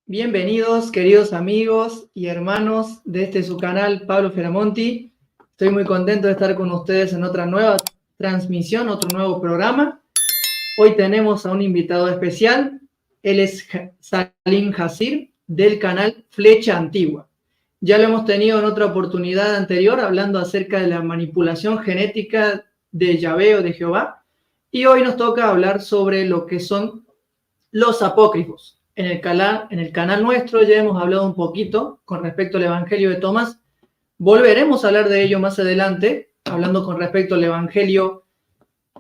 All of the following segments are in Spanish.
Bienvenidos, queridos amigos y hermanos de su canal Pablo Feramonti. Estoy muy contento de estar con ustedes en otra nueva transmisión, otro nuevo programa. Hoy tenemos a un invitado especial. Él es Salim Hasir, del canal Flecha Antigua. Ya lo hemos tenido en otra oportunidad anterior hablando acerca de la manipulación genética de Yahvé o de Jehová. Y hoy nos toca hablar sobre lo que son los apócrifos. En el canal nuestro ya hemos hablado un poquito con respecto al Evangelio de Tomás. Volveremos a hablar de ello más adelante, hablando con respecto al Evangelio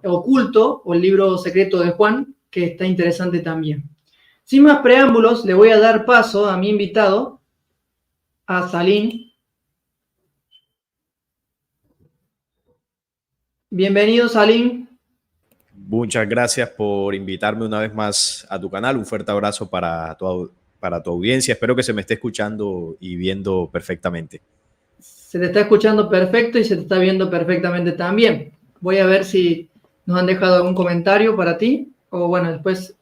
oculto o el libro secreto de Juan, que está interesante también. Sin más preámbulos, le voy a dar paso a mi invitado, a Salim. Bienvenido, Salim. Muchas gracias por invitarme una vez más a tu canal. Un fuerte abrazo para tu audiencia. Espero que se me esté escuchando y viendo perfectamente. Se te está escuchando perfecto y se te está viendo perfectamente también. Voy a ver si nos han dejado algún comentario para ti. O bueno, después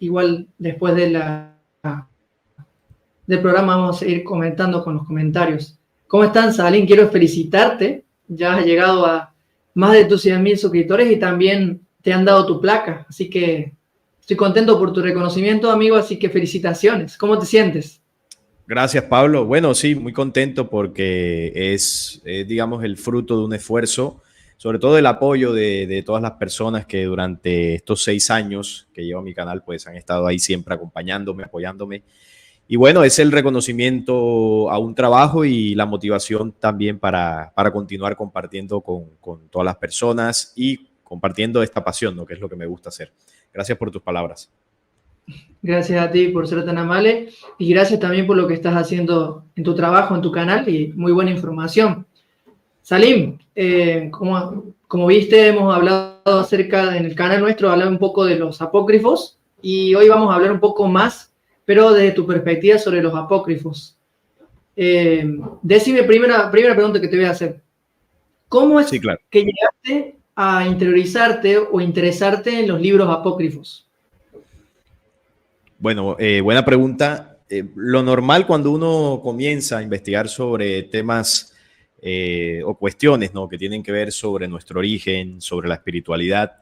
del programa vamos a ir comentando con los comentarios. ¿Cómo están, Salim? Quiero felicitarte. Ya has llegado a más de tus 100.000 suscriptores y también te han dado tu placa, así que estoy contento por tu reconocimiento, amigo, así que felicitaciones. ¿Cómo te sientes? Gracias, Pablo. Bueno, sí, muy contento porque es digamos, el fruto de un esfuerzo, sobre todo el apoyo de todas las personas que durante estos 6 años que llevo mi canal, pues han estado ahí siempre acompañándome, apoyándome. Y bueno, es el reconocimiento a un trabajo y la motivación también para continuar compartiendo con todas las personas y compartiendo esta pasión, ¿no? Que es lo que me gusta hacer. Gracias por tus palabras. Gracias a ti por ser tan amable y gracias también por lo que estás haciendo en tu trabajo, en tu canal y muy buena información. Salim, como viste, hemos hablado acerca, en el canal nuestro, hablar un poco de los apócrifos y hoy vamos a hablar un poco más, pero desde tu perspectiva sobre los apócrifos. Decime, primera pregunta que te voy a hacer. ¿Cómo es que llegaste a interiorizarte o interesarte en los libros apócrifos? Bueno, buena pregunta. Lo normal cuando uno comienza a investigar sobre temas o cuestiones, ¿no?, que tienen que ver sobre nuestro origen, sobre la espiritualidad,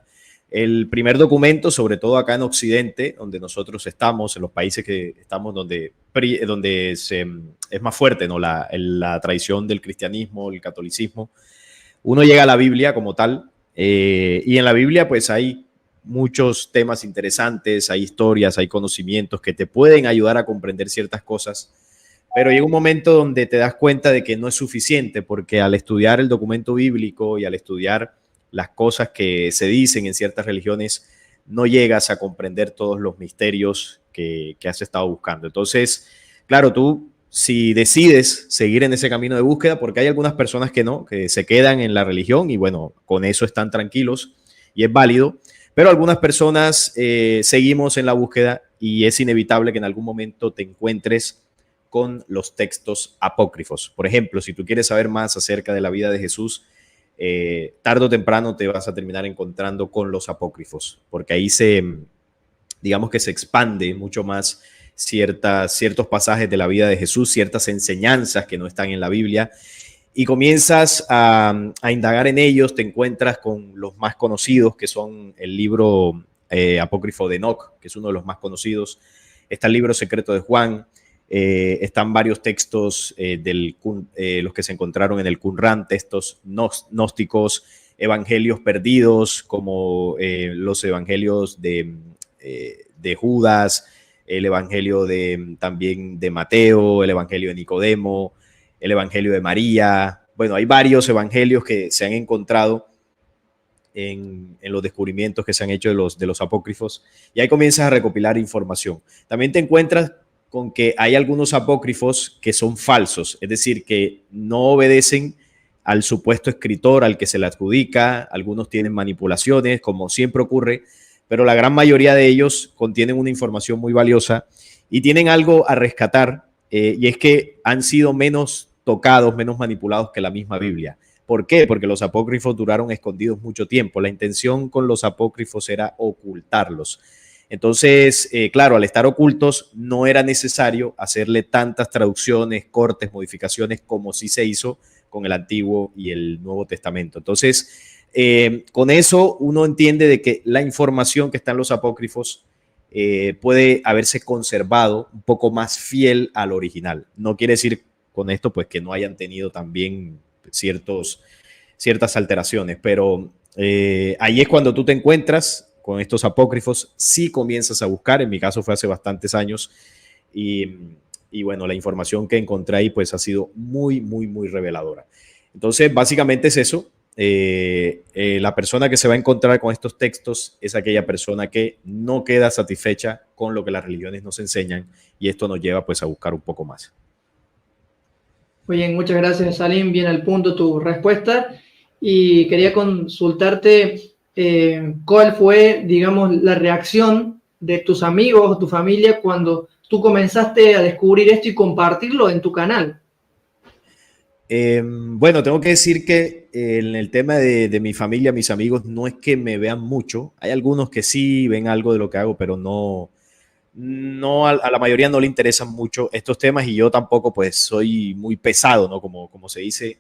el primer documento, sobre todo acá en Occidente, donde nosotros estamos, en los países que estamos, donde es más fuerte, ¿no?, la tradición del cristianismo, el catolicismo, uno llega a la Biblia como tal, y en la Biblia pues hay muchos temas interesantes, hay historias, hay conocimientos que te pueden ayudar a comprender ciertas cosas, pero llega un momento donde te das cuenta de que no es suficiente, porque al estudiar el documento bíblico y al estudiar las cosas que se dicen en ciertas religiones, no llegas a comprender todos los misterios que has estado buscando. Entonces, claro, tú, si decides seguir en ese camino de búsqueda, porque hay algunas personas que no, que se quedan en la religión y bueno, con eso están tranquilos y es válido, pero algunas personas seguimos en la búsqueda y es inevitable que en algún momento te encuentres con los textos apócrifos. Por ejemplo, si tú quieres saber más acerca de la vida de Jesús, tarde o temprano te vas a terminar encontrando con los apócrifos, porque ahí digamos que se expande mucho más ciertos pasajes de la vida de Jesús, ciertas enseñanzas que no están en la Biblia, y comienzas a indagar en ellos, te encuentras con los más conocidos, que son el libro apócrifo de Enoc, que es uno de los más conocidos, está el libro secreto de Juan, están varios textos los que se encontraron en el Qumran, textos gnósticos, evangelios perdidos, como los evangelios de Judas, el evangelio también de Mateo, el evangelio de Nicodemo, el evangelio de María. Bueno, hay varios evangelios que se han encontrado en los descubrimientos que se han hecho de los apócrifos, y ahí comienzas a recopilar información. También te encuentras con que hay algunos apócrifos que son falsos, es decir, que no obedecen al supuesto escritor al que se le adjudica. Algunos tienen manipulaciones, como siempre ocurre, pero la gran mayoría de ellos contienen una información muy valiosa y tienen algo a rescatar, y es que han sido menos tocados, menos manipulados que la misma Biblia. ¿Por qué? Porque los apócrifos duraron escondidos mucho tiempo. La intención con los apócrifos era ocultarlos. Entonces, claro, al estar ocultos no era necesario hacerle tantas traducciones, cortes, modificaciones como sí se hizo con el Antiguo y el Nuevo Testamento. Entonces, con eso uno entiende de que la información que está en los apócrifos puede haberse conservado un poco más fiel al original. No quiere decir con esto pues que no hayan tenido también ciertas alteraciones, pero ahí es cuando tú te encuentras con estos apócrifos, sí comienzas a buscar, en mi caso fue hace bastantes años, y bueno, la información que encontré ahí pues ha sido muy, muy, muy reveladora. Entonces, básicamente es eso. La persona que se va a encontrar con estos textos es aquella persona que no queda satisfecha con lo que las religiones nos enseñan, y esto nos lleva pues a buscar un poco más. Muy bien, muchas gracias, Salim. Bien al punto tu respuesta. Y quería consultarte cuál fue, digamos, la reacción de tus amigos o tu familia cuando tú comenzaste a descubrir esto y compartirlo en tu canal. Bueno, tengo que decir que en el tema de mi familia, mis amigos, no es que me vean mucho. Hay algunos que sí ven algo de lo que hago, pero no a la mayoría no le interesan mucho estos temas, y yo tampoco pues soy muy pesado, ¿no? Como se dice,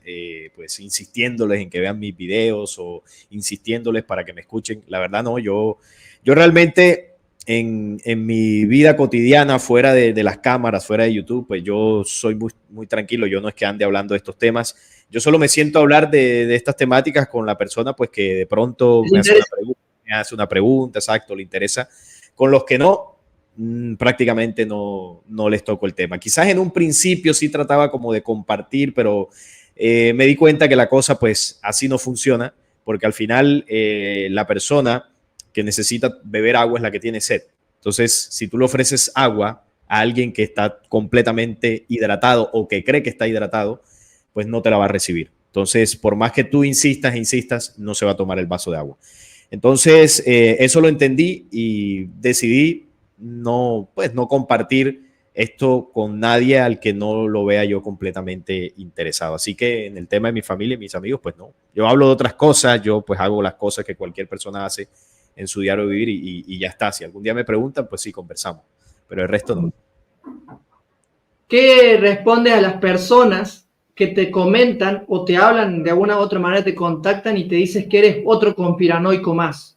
pues insistiéndoles en que vean mis videos o insistiéndoles para que me escuchen. La verdad no, yo realmente en mi vida cotidiana, fuera de las cámaras, fuera de YouTube, pues yo soy muy, muy tranquilo. Yo no es que ande hablando de estos temas. Yo solo me siento a hablar de estas temáticas con la persona pues que de pronto me hace una pregunta, exacto, le interesa. Con los que no, prácticamente no les toco el tema. Quizás en un principio sí trataba como de compartir, pero me di cuenta que la cosa pues así no funciona, porque al final la persona que necesita beber agua es la que tiene sed. Entonces, si tú le ofreces agua a alguien que está completamente hidratado o que cree que está hidratado, pues no te la va a recibir. Entonces, por más que tú insistas, no se va a tomar el vaso de agua. Entonces, eso lo entendí y decidí no compartir esto con nadie al que no lo vea yo completamente interesado. Así que en el tema de mi familia y mis amigos, pues no. Yo hablo de otras cosas, yo pues hago las cosas que cualquier persona hace en su diario vivir y ya está. Si algún día me preguntan, pues sí, conversamos, pero el resto no. ¿Qué respondes a las personas que te comentan o te hablan de alguna u otra manera, te contactan y te dices que eres otro conspiranoico más?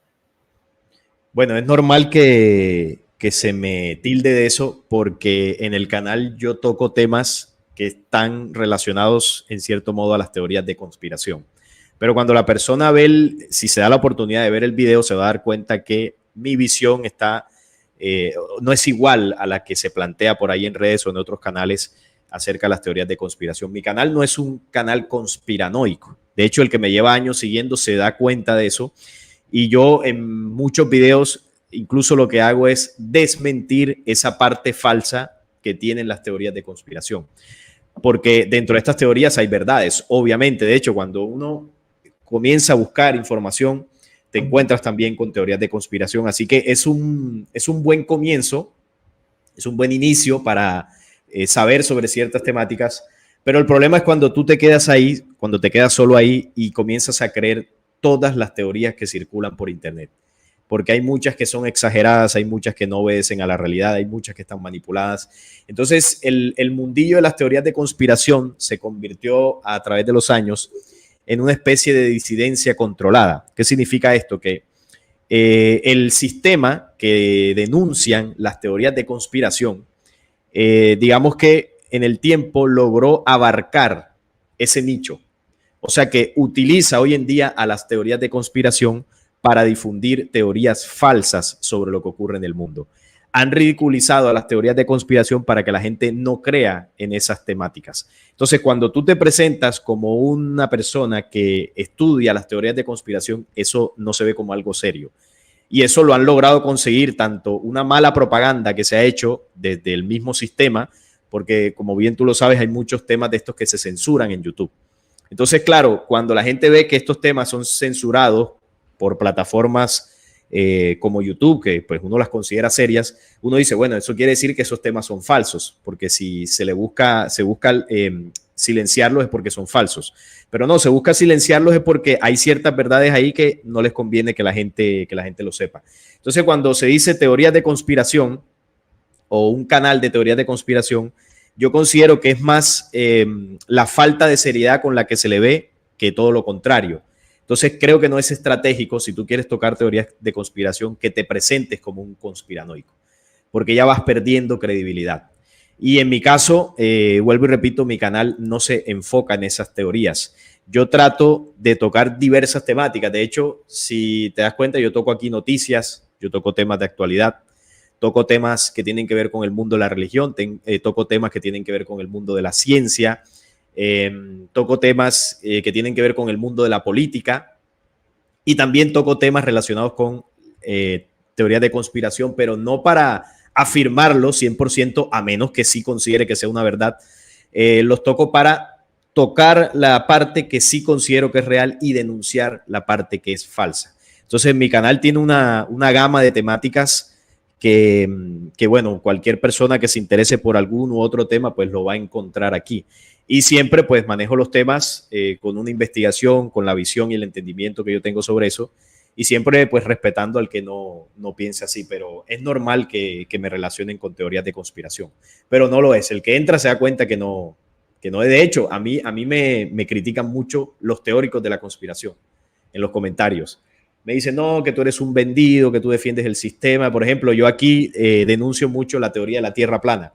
Bueno, es normal que se me tilde de eso, porque en el canal yo toco temas que están relacionados en cierto modo a las teorías de conspiración. Pero cuando la persona si se da la oportunidad de ver el video, se va a dar cuenta que mi visión no es igual a la que se plantea por ahí en redes o en otros canales acerca de las teorías de conspiración. Mi canal no es un canal conspiranoico. De hecho, el que me lleva años siguiendo se da cuenta de eso. Y yo en muchos videos, incluso lo que hago es desmentir esa parte falsa que tienen las teorías de conspiración. Porque dentro de estas teorías hay verdades, obviamente. De hecho, cuando uno comienza a buscar información, te encuentras también con teorías de conspiración. Así que es un buen comienzo, es un buen inicio para saber sobre ciertas temáticas. Pero el problema es cuando tú te quedas ahí, cuando te quedas solo ahí y comienzas a creer todas las teorías que circulan por internet. Porque hay muchas que son exageradas, hay muchas que no obedecen a la realidad, hay muchas que están manipuladas. Entonces, el mundillo de las teorías de conspiración se convirtió a través de los años en una especie de disidencia controlada. ¿Qué significa esto? Que el sistema que denuncian las teorías de conspiración, digamos que en el tiempo logró abarcar ese nicho. O sea que utiliza hoy en día a las teorías de conspiración para difundir teorías falsas sobre lo que ocurre en el mundo. Han ridiculizado a las teorías de conspiración para que la gente no crea en esas temáticas. Entonces, cuando tú te presentas como una persona que estudia las teorías de conspiración, eso no se ve como algo serio. Y eso lo han logrado conseguir tanto una mala propaganda que se ha hecho desde el mismo sistema, porque como bien tú lo sabes, hay muchos temas de estos que se censuran en YouTube. Entonces, claro, cuando la gente ve que estos temas son censurados por plataformas como YouTube, que pues uno las considera serias, uno dice, bueno, eso quiere decir que esos temas son falsos, porque si se busca silenciarlos es porque son falsos. Pero no, se busca silenciarlos es porque hay ciertas verdades ahí que no les conviene que la gente lo sepa. Entonces, cuando se dice teorías de conspiración o un canal de teorías de conspiración, yo considero que es más la falta de seriedad con la que se le ve que todo lo contrario. Entonces, creo que no es estratégico, si tú quieres tocar teorías de conspiración, que te presentes como un conspiranoico, porque ya vas perdiendo credibilidad. Y en mi caso, vuelvo y repito, mi canal no se enfoca en esas teorías. Yo trato de tocar diversas temáticas. De hecho, si te das cuenta, yo toco aquí noticias, yo toco temas de actualidad, toco temas que tienen que ver con el mundo de la religión, toco temas que tienen que ver con el mundo de la ciencia, toco temas que tienen que ver con el mundo de la política y también toco temas relacionados con teorías de conspiración, pero no para afirmarlo 100%, a menos que sí considere que sea una verdad. Los toco para tocar la parte que sí considero que es real y denunciar la parte que es falsa. Entonces, mi canal tiene una gama de temáticas que, bueno, cualquier persona que se interese por algún u otro tema, pues lo va a encontrar aquí. Y siempre, pues, manejo los temas con una investigación, con la visión y el entendimiento que yo tengo sobre eso. Y siempre, pues, respetando al que no piense así. Pero es normal que me relacionen con teorías de conspiración. Pero no lo es. El que entra se da cuenta que no es. De hecho, a mí me critican mucho los teóricos de la conspiración en los comentarios. Me dicen, no, que tú eres un vendido, que tú defiendes el sistema. Por ejemplo, yo aquí denuncio mucho la teoría de la Tierra plana,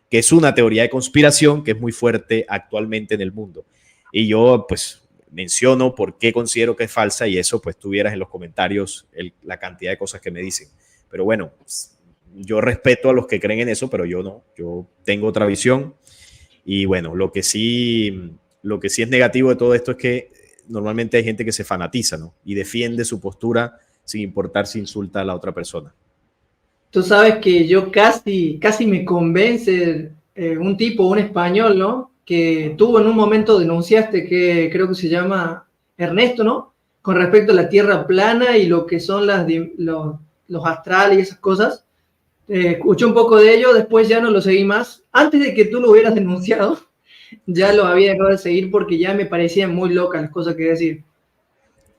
que es una teoría de conspiración que es muy fuerte actualmente en el mundo. Y yo, pues, menciono por qué considero que es falsa y eso, pues, tuvieras en los comentarios la cantidad de cosas que me dicen. Pero bueno, yo respeto a los que creen en eso, pero yo no. Yo tengo otra visión. Y bueno, lo que sí es negativo de todo esto es que normalmente hay gente que se fanatiza, ¿no? Y defiende su postura sin importar si insulta a la otra persona. Tú sabes que yo casi me convence un tipo, un español, ¿no? Que tú en un momento denunciaste, que creo que se llama Ernesto, ¿no? Con respecto a la Tierra plana y lo que son los astrales y esas cosas. Escuché un poco de ello, después ya no lo seguí más. Antes de que tú lo hubieras denunciado, ya lo había dejado de seguir porque ya me parecían muy locas las cosas que decir.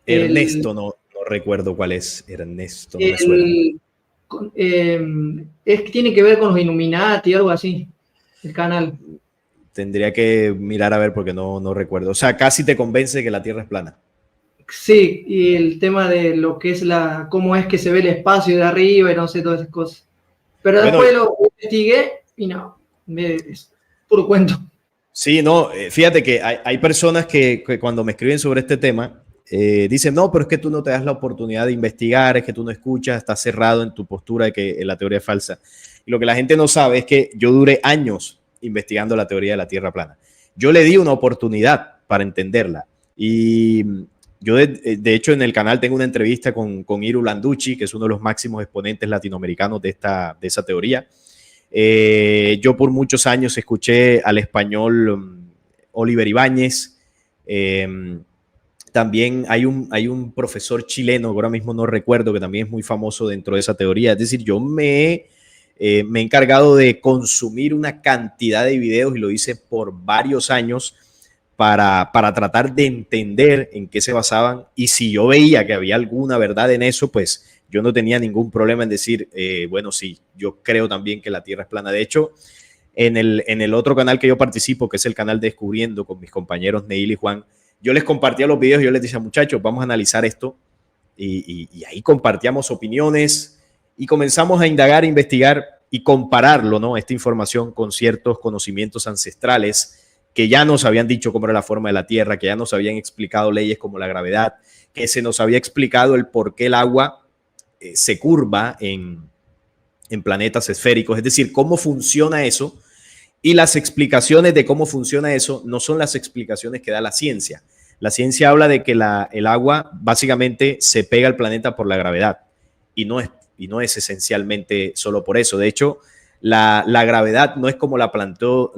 Ernesto, no recuerdo cuál es. Ernesto, no me suena. Es que tiene que ver con los Illuminati, algo así, el canal. Tendría que mirar a ver porque no recuerdo. O sea, casi te convence que la Tierra es plana. Sí, y el tema de lo que es cómo es que se ve el espacio de arriba y no sé, todas esas cosas. Pero después lo investigué y no, es puro cuento. Sí, no, fíjate que hay personas que cuando me escriben sobre este tema dicen, no, pero es que tú no te das la oportunidad de investigar, es que tú no escuchas, estás cerrado en tu postura de que la teoría es falsa. Y lo que la gente no sabe es que yo duré años investigando la teoría de la Tierra plana. Yo le di una oportunidad para entenderla. Y yo, de hecho, en el canal tengo una entrevista con Iru Landucci, que es uno de los máximos exponentes latinoamericanos de esa teoría. Yo por muchos años escuché al español Oliver Ibáñez. También hay un profesor chileno, ahora mismo no recuerdo, que también es muy famoso dentro de esa teoría. Es decir, yo me he encargado de consumir una cantidad de videos y lo hice por varios años para tratar de entender en qué se basaban, y si yo veía que había alguna verdad en eso, pues yo no tenía ningún problema en decir, bueno, sí, yo creo también que la Tierra es plana. De hecho, en el otro canal que yo participo, que es el canal Descubriendo, con mis compañeros Neil y Juan, yo les compartía los videos y yo les decía, muchachos, vamos a analizar esto, y ahí compartíamos opiniones y comenzamos a indagar, investigar y compararlo, ¿no? Esta información con ciertos conocimientos ancestrales que ya nos habían dicho cómo era la forma de la Tierra, que ya nos habían explicado leyes como la gravedad, que se nos había explicado el por qué el agua se curva en planetas esféricos, es decir, cómo funciona eso. Y las explicaciones de cómo funciona eso no son las explicaciones que da la ciencia. La ciencia habla de que el agua básicamente se pega al planeta por la gravedad y no es esencialmente solo por eso. De hecho, la gravedad no es como la planteó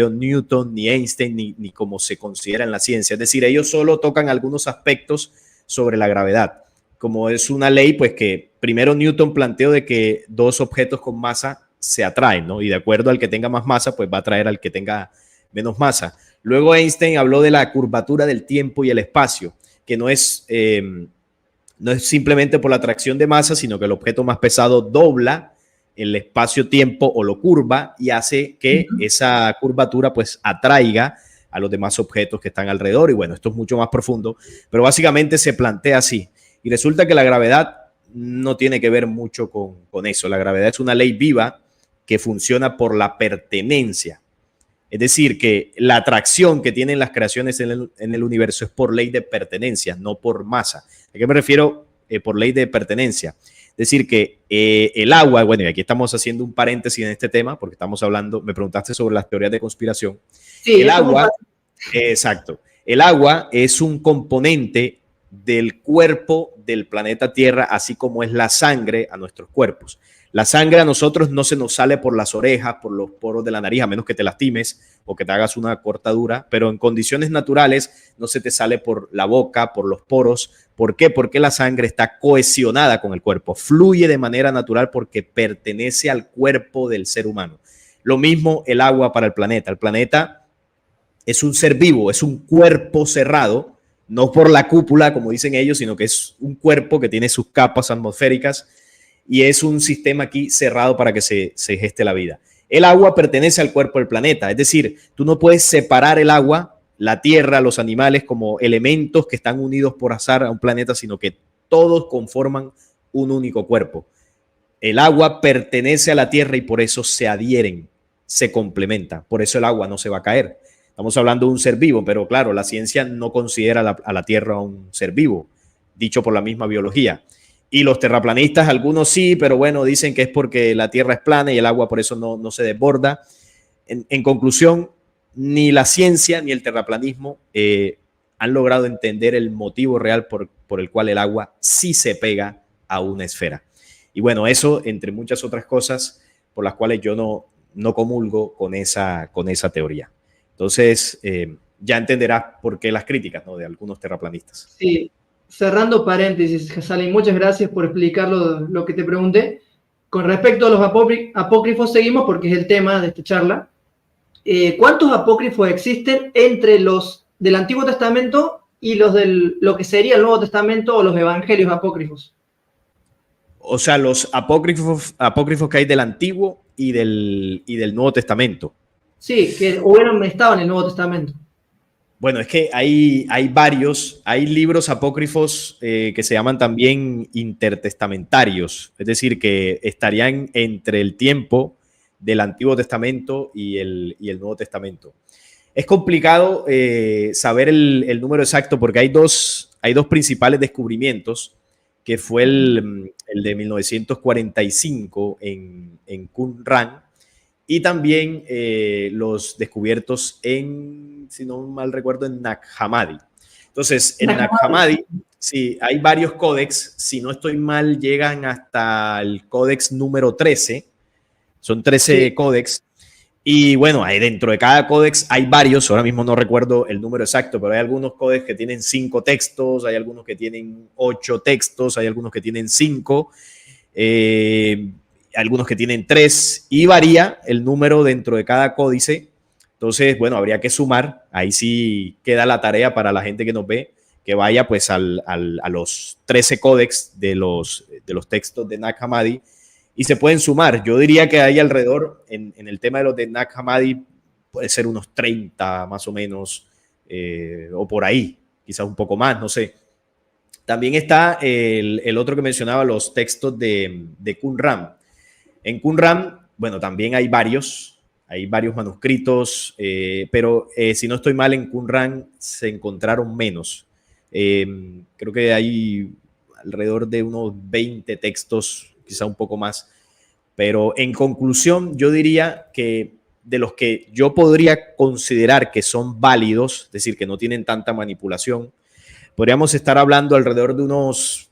Newton, ni Einstein, ni como se considera en la ciencia. Es decir, ellos solo tocan algunos aspectos sobre la gravedad. Como es una ley, pues que primero Newton planteó de que dos objetos con masa se atraen, ¿no? Y de acuerdo al que tenga más masa, pues va a atraer al que tenga menos masa. Luego Einstein habló de la curvatura del tiempo y el espacio, que no es simplemente por la atracción de masa, sino que el objeto más pesado dobla el espacio-tiempo o lo curva y hace que esa curvatura pues atraiga a los demás objetos que están alrededor. Y bueno, esto es mucho más profundo, pero básicamente se plantea así. Y resulta que la gravedad no tiene que ver mucho con eso. La gravedad es una ley viva que funciona por la pertenencia. Es decir, que la atracción que tienen las creaciones en el universo es por ley de pertenencia, no por masa. ¿A qué me refiero por ley de pertenencia? Es decir, que el agua, bueno, y aquí estamos haciendo un paréntesis en este tema, porque estamos hablando, me preguntaste sobre las teorías de conspiración. Sí, el agua, exacto, el agua es un componente del cuerpo del planeta Tierra, así como es la sangre a nuestros cuerpos. La sangre a nosotros no se nos sale por las orejas, por los poros de la nariz, a menos que te lastimes o que te hagas una cortadura, pero en condiciones naturales no se te sale por la boca, por los poros. ¿Por qué? Porque la sangre está cohesionada con el cuerpo, fluye de manera natural porque pertenece al cuerpo del ser humano. Lo mismo el agua para el planeta. El planeta es un ser vivo, es un cuerpo cerrado, no por la cúpula, como dicen ellos, sino que es un cuerpo que tiene sus capas atmosféricas y es un sistema aquí cerrado para que se geste la vida. El agua pertenece al cuerpo del planeta, es decir, tú no puedes separar el agua, la tierra, los animales como elementos que están unidos por azar a un planeta, sino que todos conforman un único cuerpo. El agua pertenece a la tierra y por eso se adhieren, se complementan, por eso el agua no se va a caer. Estamos hablando de un ser vivo, pero claro, la ciencia no considera a la tierra un ser vivo, dicho por la misma biología. Y los terraplanistas, algunos sí, pero bueno, dicen que es porque la tierra es plana y el agua por eso no se desborda. En conclusión, ni la ciencia ni el terraplanismo han logrado entender el motivo real por el cual el agua sí se pega a una esfera. Y bueno, eso entre muchas otras cosas por las cuales yo no comulgo con esa teoría. Entonces, ya entenderás por qué las críticas, ¿no?, de algunos terraplanistas. Sí. Cerrando paréntesis, Salim, muchas gracias por explicar lo que te pregunté. Con respecto a los apócrifos, seguimos porque es el tema de esta charla. ¿Cuántos apócrifos existen entre los del Antiguo Testamento y los de lo que sería el Nuevo Testamento o los evangelios apócrifos? O sea, los apócrifos que hay del Antiguo y del Nuevo Testamento. Sí, que hubieran estado en el Nuevo Testamento. Bueno, es que hay varios, hay libros apócrifos que se llaman también intertestamentarios, es decir, que estarían entre el tiempo del Antiguo Testamento y el Nuevo Testamento. Es complicado saber el número exacto porque hay dos principales descubrimientos, que fue el de 1945 en Qumran, y también los descubiertos si no mal recuerdo, en Nag Hammadi. Entonces, en Nag Hammadi, sí, hay varios códex. Si no estoy mal, llegan hasta el códex número 13. Son 13 códex. Y bueno, ahí dentro de cada códex hay varios. Ahora mismo no recuerdo el número exacto, pero hay algunos códex que tienen 5 textos, hay algunos que tienen 8 textos, hay algunos que tienen 5. Algunos que tienen 3 y varía el número dentro de cada códice. Entonces, bueno, habría que sumar. Ahí sí queda la tarea para la gente que nos ve, que vaya pues a los 13 códex de los textos de Nag Hammadi y se pueden sumar. Yo diría que hay alrededor, en el tema de los de Nag Hammadi, puede ser unos 30 más o menos, o por ahí, quizás un poco más, no sé. También está el otro que mencionaba, los textos de Qumran. En Qumran, bueno, también hay varios manuscritos, pero si no estoy mal, en Qumran se encontraron menos. Creo que hay alrededor de unos 20 textos, quizá un poco más. Pero en conclusión, yo diría que de los que yo podría considerar que son válidos, es decir, que no tienen tanta manipulación, podríamos estar hablando alrededor de unos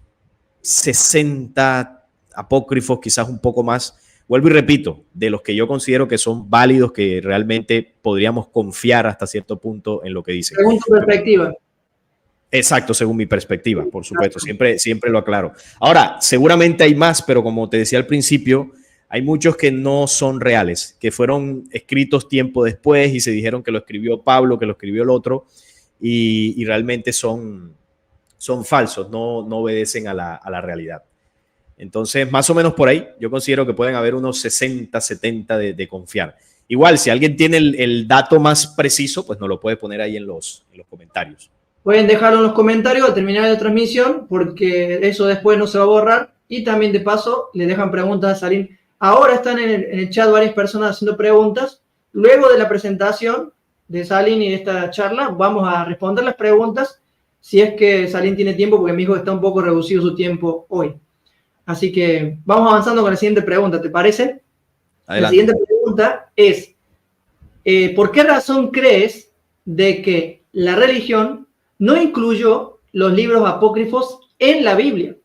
60 apócrifos, quizás un poco más. Vuelvo y repito, de los que yo considero que son válidos, que realmente podríamos confiar hasta cierto punto en lo que dicen. Según tu perspectiva. Exacto, según mi perspectiva, por supuesto, siempre lo aclaro. Ahora, seguramente hay más, pero como te decía al principio, hay muchos que no son reales, que fueron escritos tiempo después y se dijeron que lo escribió Pablo, que lo escribió el otro, y realmente son falsos, no obedecen a la realidad. Entonces, más o menos por ahí, yo considero que pueden haber unos 60, 70 de confiar. Igual, si alguien tiene el dato más preciso, pues nos lo puede poner ahí en los comentarios. Pueden dejarlo en los comentarios al terminar la transmisión, porque eso después no se va a borrar. Y también, de paso, le dejan preguntas a Salim. Ahora están en el chat varias personas haciendo preguntas. Luego de la presentación de Salim y de esta charla, vamos a responder las preguntas, si es que Salim tiene tiempo, porque mi hijo está un poco reducido su tiempo hoy. Así que vamos avanzando con la siguiente pregunta, ¿te parece? Adelante. La siguiente pregunta es, ¿por qué razón crees de que la religión no incluyó los libros apócrifos en la Biblia?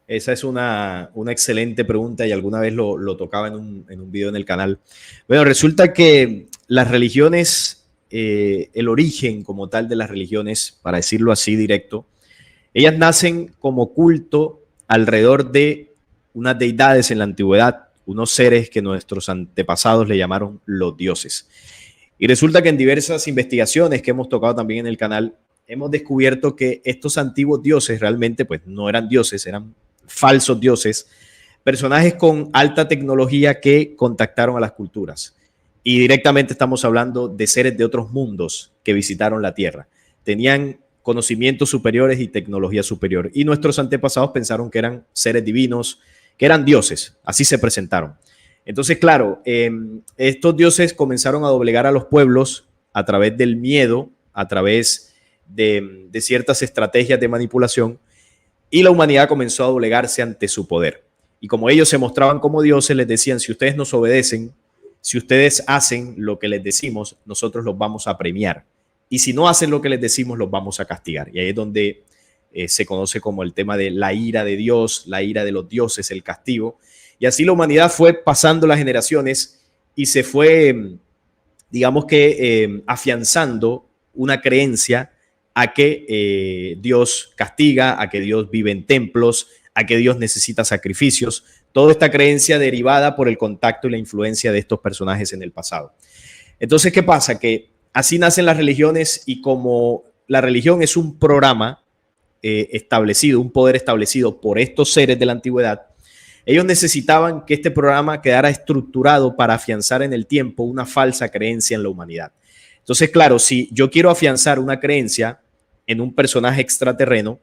Esa es una excelente pregunta y alguna vez lo tocaba en un video en el canal. Bueno, resulta que las religiones, el origen como tal de las religiones, para decirlo así directo, ellas nacen como culto alrededor de unas deidades en la antigüedad, unos seres que nuestros antepasados le llamaron los dioses. Y resulta que en diversas investigaciones que hemos tocado también en el canal, hemos descubierto que estos antiguos dioses realmente pues no eran dioses, eran falsos dioses, personajes con alta tecnología que contactaron a las culturas. Y directamente estamos hablando de seres de otros mundos que visitaron la Tierra. Tenían conocimientos superiores y tecnología superior. Y nuestros antepasados pensaron que eran seres divinos, que eran dioses. Así se presentaron. Entonces, claro, estos dioses comenzaron a doblegar a los pueblos a través del miedo, a través de ciertas estrategias de manipulación, y la humanidad comenzó a doblegarse ante su poder. Y como ellos se mostraban como dioses, les decían, si ustedes nos obedecen, si ustedes hacen lo que les decimos, nosotros los vamos a premiar. Y si no hacen lo que les decimos, los vamos a castigar. Y ahí es donde se conoce como el tema de la ira de Dios, la ira de los dioses, el castigo. Y así la humanidad fue pasando las generaciones y se fue, digamos que, afianzando una creencia a que Dios castiga, a que Dios vive en templos, a que Dios necesita sacrificios. Toda esta creencia derivada por el contacto y la influencia de estos personajes en el pasado. Entonces, ¿qué pasa? Que así nacen las religiones y como la religión es un programa establecido, un poder establecido por estos seres de la antigüedad, ellos necesitaban que este programa quedara estructurado para afianzar en el tiempo una falsa creencia en la humanidad. Entonces, claro, si yo quiero afianzar una creencia en un personaje extraterreno,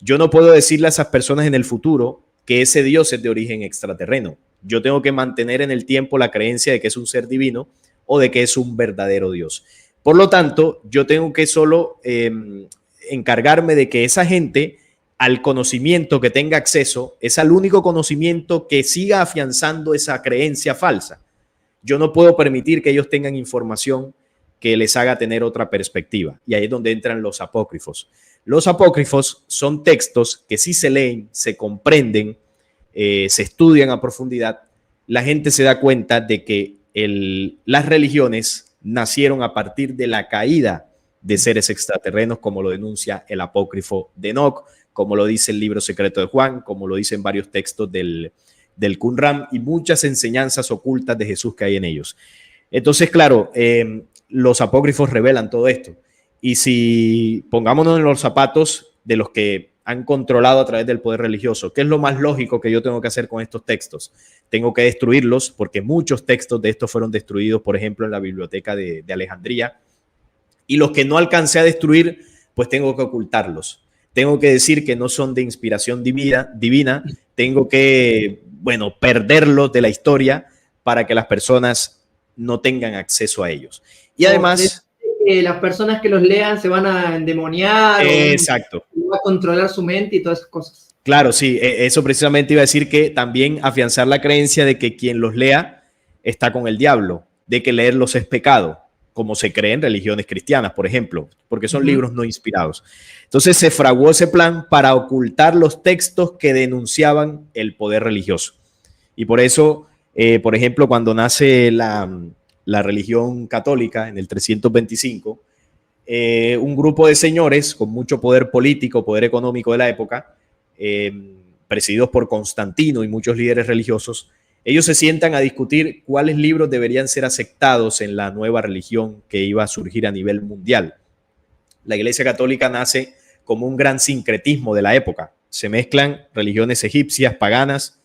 yo no puedo decirle a esas personas en el futuro que ese Dios es de origen extraterreno. Yo tengo que mantener en el tiempo la creencia de que es un ser divino o de que es un verdadero Dios. Por lo tanto, yo tengo que solo encargarme de que esa gente, al conocimiento que tenga acceso, es al único conocimiento que siga afianzando esa creencia falsa. Yo no puedo permitir que ellos tengan información que les haga tener otra perspectiva. Y ahí es donde entran los apócrifos. Los apócrifos son textos que sí se leen, se comprenden, se estudian a profundidad. La gente se da cuenta de que las religiones nacieron a partir de la caída de seres extraterrenos, como lo denuncia el apócrifo de Enoc, como lo dice el libro secreto de Juan, como lo dicen varios textos del Qumran y muchas enseñanzas ocultas de Jesús que hay en ellos. Entonces, claro, los apócrifos revelan todo esto. Y si pongámonos en los zapatos de los que han controlado a través del poder religioso, ¿qué es lo más lógico que yo tengo que hacer con estos textos? Tengo que destruirlos porque muchos textos de estos fueron destruidos, por ejemplo, en la biblioteca de Alejandría. Y los que no alcancé a destruir, pues tengo que ocultarlos. Tengo que decir que no son de inspiración divina. Tengo que, bueno, perderlos de la historia para que las personas no tengan acceso a ellos. Y además... las personas que los lean se van a endemoniar. Exacto. O va a controlar su mente y todas esas cosas. Claro, sí. Eso precisamente iba a decir que también afianzar la creencia de que quien los lea está con el diablo, de que leerlos es pecado, como se cree en religiones cristianas, por ejemplo, porque son libros no inspirados. Entonces se fraguó ese plan para ocultar los textos que denunciaban el poder religioso. Y por eso, por ejemplo, cuando nace la religión católica en el 325, un grupo de señores con mucho poder político, poder económico de la época, presididos por Constantino y muchos líderes religiosos, ellos se sientan a discutir cuáles libros deberían ser aceptados en la nueva religión que iba a surgir a nivel mundial. La Iglesia Católica nace como un gran sincretismo de la época. Se mezclan religiones egipcias, paganas,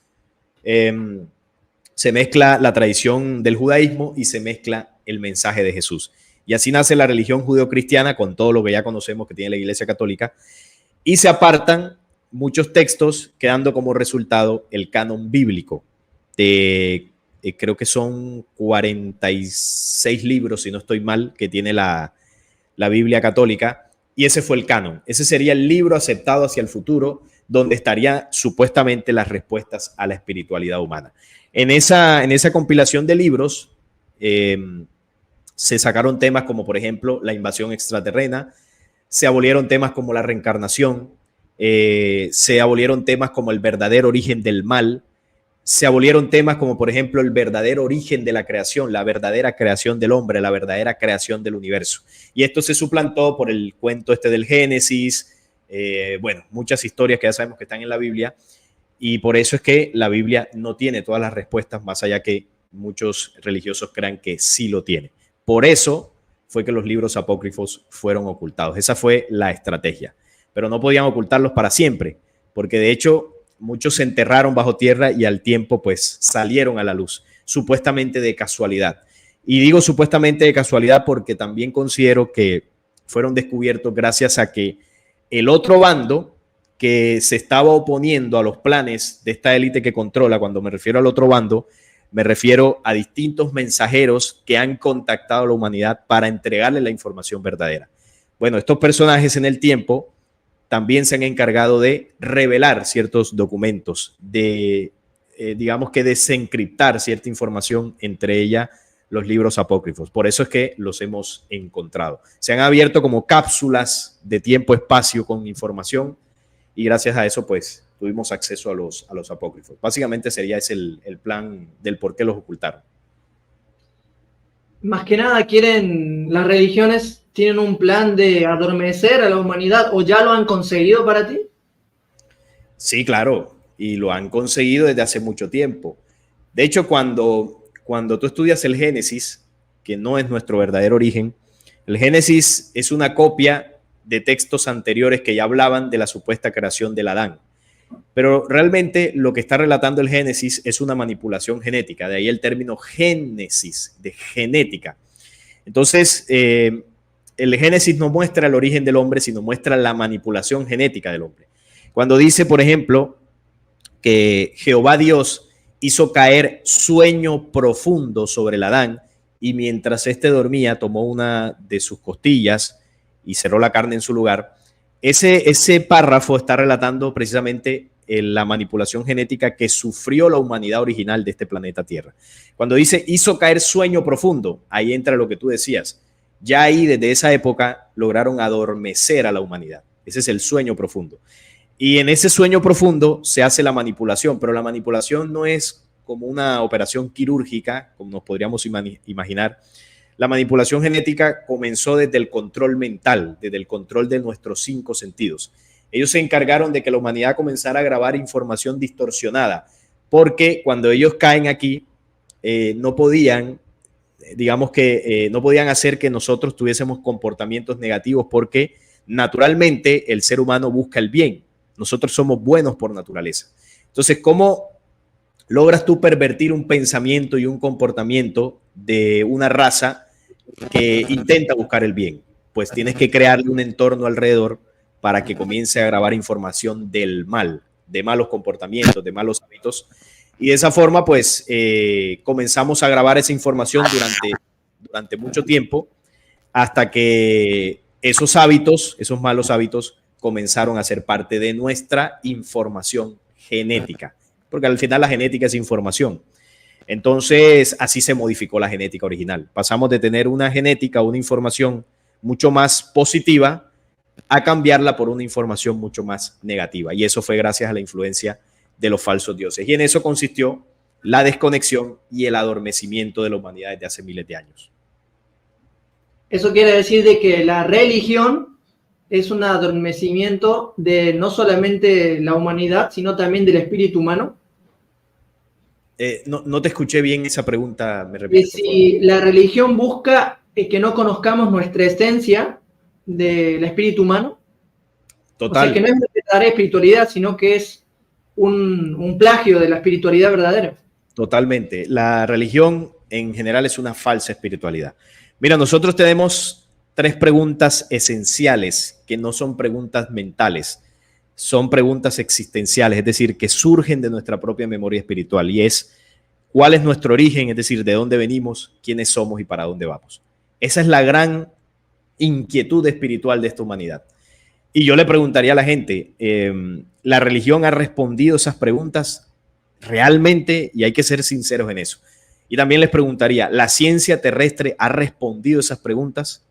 se mezcla la tradición del judaísmo y se mezcla el mensaje de Jesús. Y así nace la religión judeocristiana con todo lo que ya conocemos que tiene la Iglesia Católica, y se apartan muchos textos, quedando como resultado el canon bíblico de creo que son 46 libros, si no estoy mal, que tiene la Biblia católica, y ese fue el canon. Ese sería el libro aceptado hacia el futuro, donde estarían supuestamente las respuestas a la espiritualidad humana. En esa compilación de libros se sacaron temas como, por ejemplo, la invasión extraterrena, se abolieron temas como la reencarnación, se abolieron temas como el verdadero origen del mal, se abolieron temas como, por ejemplo, el verdadero origen de la creación, la verdadera creación del hombre, la verdadera creación del universo. Y esto se suplantó por el cuento del Génesis, bueno, muchas historias que ya sabemos que están en la Biblia, y por eso es que la Biblia no tiene todas las respuestas, más allá que muchos religiosos crean que sí lo tiene. Por eso fue que los libros apócrifos fueron ocultados. Esa fue la estrategia. Pero no podían ocultarlos para siempre, porque de hecho muchos se enterraron bajo tierra y al tiempo pues salieron a la luz, supuestamente de casualidad. Y digo supuestamente de casualidad porque también considero que fueron descubiertos gracias a que el otro bando que se estaba oponiendo a los planes de esta élite que controla, cuando me refiero al otro bando, me refiero a distintos mensajeros que han contactado a la humanidad para entregarle la información verdadera. Bueno, estos personajes en el tiempo también se han encargado de revelar ciertos documentos, de, digamos que desencriptar cierta información, entre ellas los libros apócrifos. Por eso es que los hemos encontrado. Se han abierto como cápsulas de tiempo-espacio con información y gracias a eso pues tuvimos acceso a los apócrifos. Básicamente sería ese el plan del por qué los ocultaron. Más que nada las religiones tienen un plan de adormecer a la humanidad, ¿o ya lo han conseguido para ti? Sí, claro, y lo han conseguido desde hace mucho tiempo. De hecho, cuando tú estudias el Génesis, que no es nuestro verdadero origen, el Génesis es una copia de textos anteriores que ya hablaban de la supuesta creación del Adán. Pero realmente lo que está relatando el Génesis es una manipulación genética, de ahí el término génesis, de genética. Entonces, el Génesis no muestra el origen del hombre, sino muestra la manipulación genética del hombre. Cuando dice, por ejemplo, que Jehová Dios hizo caer sueño profundo sobre el Adán y mientras éste dormía tomó una de sus costillas y cerró la carne en su lugar, ese párrafo está relatando precisamente la manipulación genética que sufrió la humanidad original de este planeta Tierra. Cuando dice hizo caer sueño profundo, ahí entra lo que tú decías. Ya ahí desde esa época lograron adormecer a la humanidad. Ese es el sueño profundo. Y en ese sueño profundo se hace la manipulación, pero la manipulación no es como una operación quirúrgica, como nos podríamos imaginar. La manipulación genética comenzó desde el control mental, desde el control de nuestros 5 sentidos. Ellos se encargaron de que la humanidad comenzara a grabar información distorsionada, porque cuando ellos caen aquí, no podían, digamos que no podían hacer que nosotros tuviésemos comportamientos negativos, porque naturalmente el ser humano busca el bien. Nosotros somos buenos por naturaleza. Entonces, ¿cómo logras tú pervertir un pensamiento y un comportamiento de una raza que intenta buscar el bien? Pues tienes que crearle un entorno alrededor para que comience a grabar información del mal, de malos comportamientos, de malos hábitos. Y de esa forma, pues, comenzamos a grabar esa información durante mucho tiempo hasta que esos hábitos, esos malos hábitos, comenzaron a ser parte de nuestra información genética. Porque al final la genética es información. Entonces, así se modificó la genética original. Pasamos de tener una genética, una información mucho más positiva, a cambiarla por una información mucho más negativa. Y eso fue gracias a la influencia de los falsos dioses. Y en eso consistió la desconexión y el adormecimiento de la humanidad desde hace miles de años. Eso quiere decir de que la religión es un adormecimiento de no solamente la humanidad, sino también del espíritu humano. No te escuché bien esa pregunta, me repites, por favor. Si la religión busca que no conozcamos nuestra esencia del espíritu humano, o sea, que no Total, es una verdadera espiritualidad, sino que es un plagio de la espiritualidad verdadera. totalmente. La religión en general es una falsa espiritualidad. Mira, nosotros tenemos 3 preguntas esenciales que no son preguntas mentales, son preguntas existenciales, es decir, que surgen de nuestra propia memoria espiritual y es cuál es nuestro origen, es decir, de dónde venimos, quiénes somos y para dónde vamos. Esa es la gran inquietud espiritual de esta humanidad. Y yo le preguntaría a la gente, ¿la religión ha respondido esas preguntas realmente? Y hay que ser sinceros en eso. Y también les preguntaría, ¿la ciencia terrestre ha respondido esas preguntas?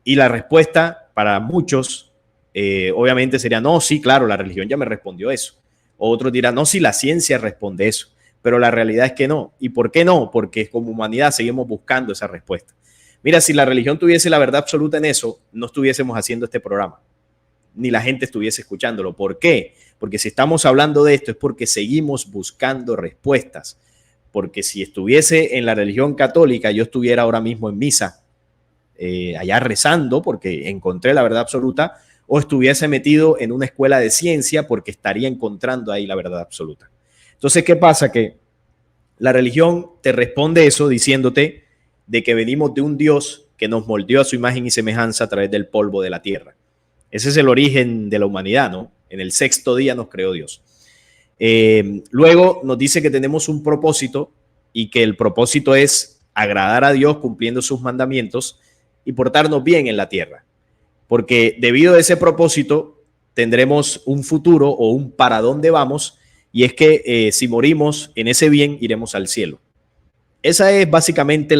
Y la respuesta para muchos, obviamente sería, no, sí, claro, la religión ya me respondió eso. O otros dirán, no, sí, la ciencia responde eso. Pero la realidad es que no. ¿Y por qué no? Porque como humanidad seguimos buscando esa respuesta. Mira, si la religión tuviese la verdad absoluta en eso, no estuviésemos haciendo este programa, ni la gente estuviese escuchándolo. ¿Por qué? Porque si estamos hablando de esto es porque seguimos buscando respuestas. Porque si estuviese en la religión católica, yo estuviera ahora mismo en misa, allá rezando porque encontré la verdad absoluta, o estuviese metido en una escuela de ciencia porque estaría encontrando ahí la verdad absoluta. Entonces, ¿qué pasa? Que la religión te responde eso diciéndote de que venimos de un Dios que nos moldeó a su imagen y semejanza a través del polvo de la tierra. Ese es el origen de la humanidad, ¿no? En el 6º día nos creó Dios. Luego nos dice que tenemos un propósito y que el propósito es agradar a Dios cumpliendo sus mandamientos y portarnos bien en la tierra. Porque debido a ese propósito tendremos un futuro o un para dónde vamos, y es que si morimos en ese bien iremos al cielo. Esa es básicamente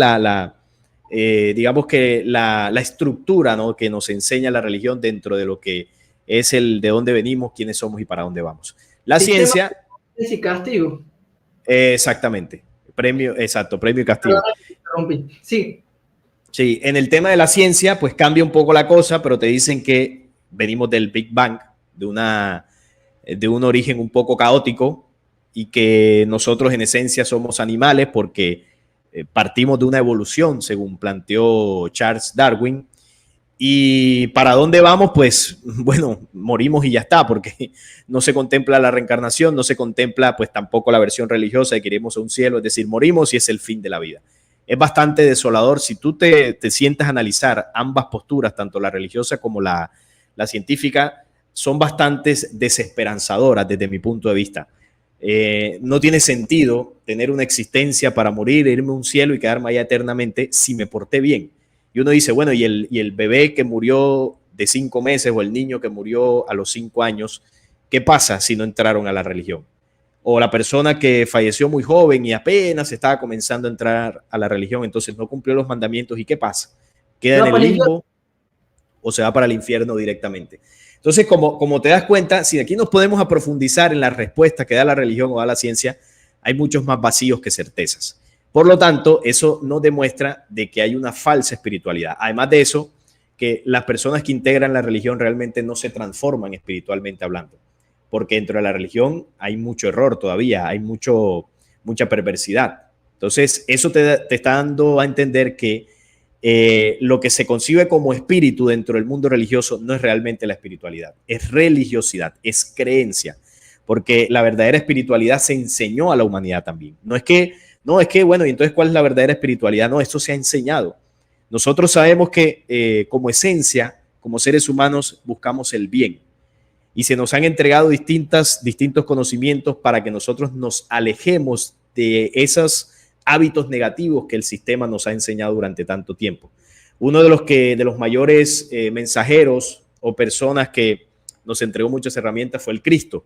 digamos que la estructura, ¿no?, que nos enseña la religión dentro de lo que es el de dónde venimos, quiénes somos y para dónde vamos. La ciencia... Y castigo. Exactamente. Premio y castigo. Sí. Sí, en el tema de la ciencia, pues cambia un poco la cosa, pero te dicen que venimos del Big Bang, de un origen un poco caótico, y que nosotros en esencia somos animales porque partimos de una evolución, según planteó Charles Darwin. ¿Y para dónde vamos? Pues bueno, morimos y ya está, porque no se contempla la reencarnación, no se contempla pues tampoco la versión religiosa de que iremos a un cielo, es decir, morimos y es el fin de la vida. Es bastante desolador. Si tú te sientas a analizar ambas posturas, tanto la religiosa como la científica, son bastante desesperanzadoras desde mi punto de vista. No tiene sentido tener una existencia para morir, irme a un cielo y quedarme allá eternamente si me porté bien. Y uno dice, bueno, ¿y el bebé que murió de 5 meses o el niño que murió a los 5 años, qué pasa si no entraron a la religión? O la persona que falleció muy joven y apenas estaba comenzando a entrar a la religión, entonces no cumplió los mandamientos, ¿y qué pasa? ¿Queda en el limbo o se va para el infierno directamente? Entonces, como te das cuenta, si aquí nos podemos profundizar en la respuesta que da la religión o da la ciencia, hay muchos más vacíos que certezas. Por lo tanto, eso nos demuestra de que hay una falsa espiritualidad. Además de eso, que las personas que integran la religión realmente no se transforman espiritualmente hablando, porque dentro de la religión hay mucho error todavía, hay mucha perversidad. Entonces, eso te está dando a entender que lo que se concibe como espíritu dentro del mundo religioso no es realmente la espiritualidad, es religiosidad, es creencia, porque la verdadera espiritualidad se enseñó a la humanidad también. No es que, bueno, y entonces, ¿cuál es la verdadera espiritualidad? No, esto se ha enseñado. Nosotros sabemos que como esencia, como seres humanos, buscamos el bien. Y se nos han entregado distintos conocimientos para que nosotros nos alejemos de esos hábitos negativos que el sistema nos ha enseñado durante tanto tiempo. Uno de los mayores mensajeros o personas que nos entregó muchas herramientas fue el Cristo.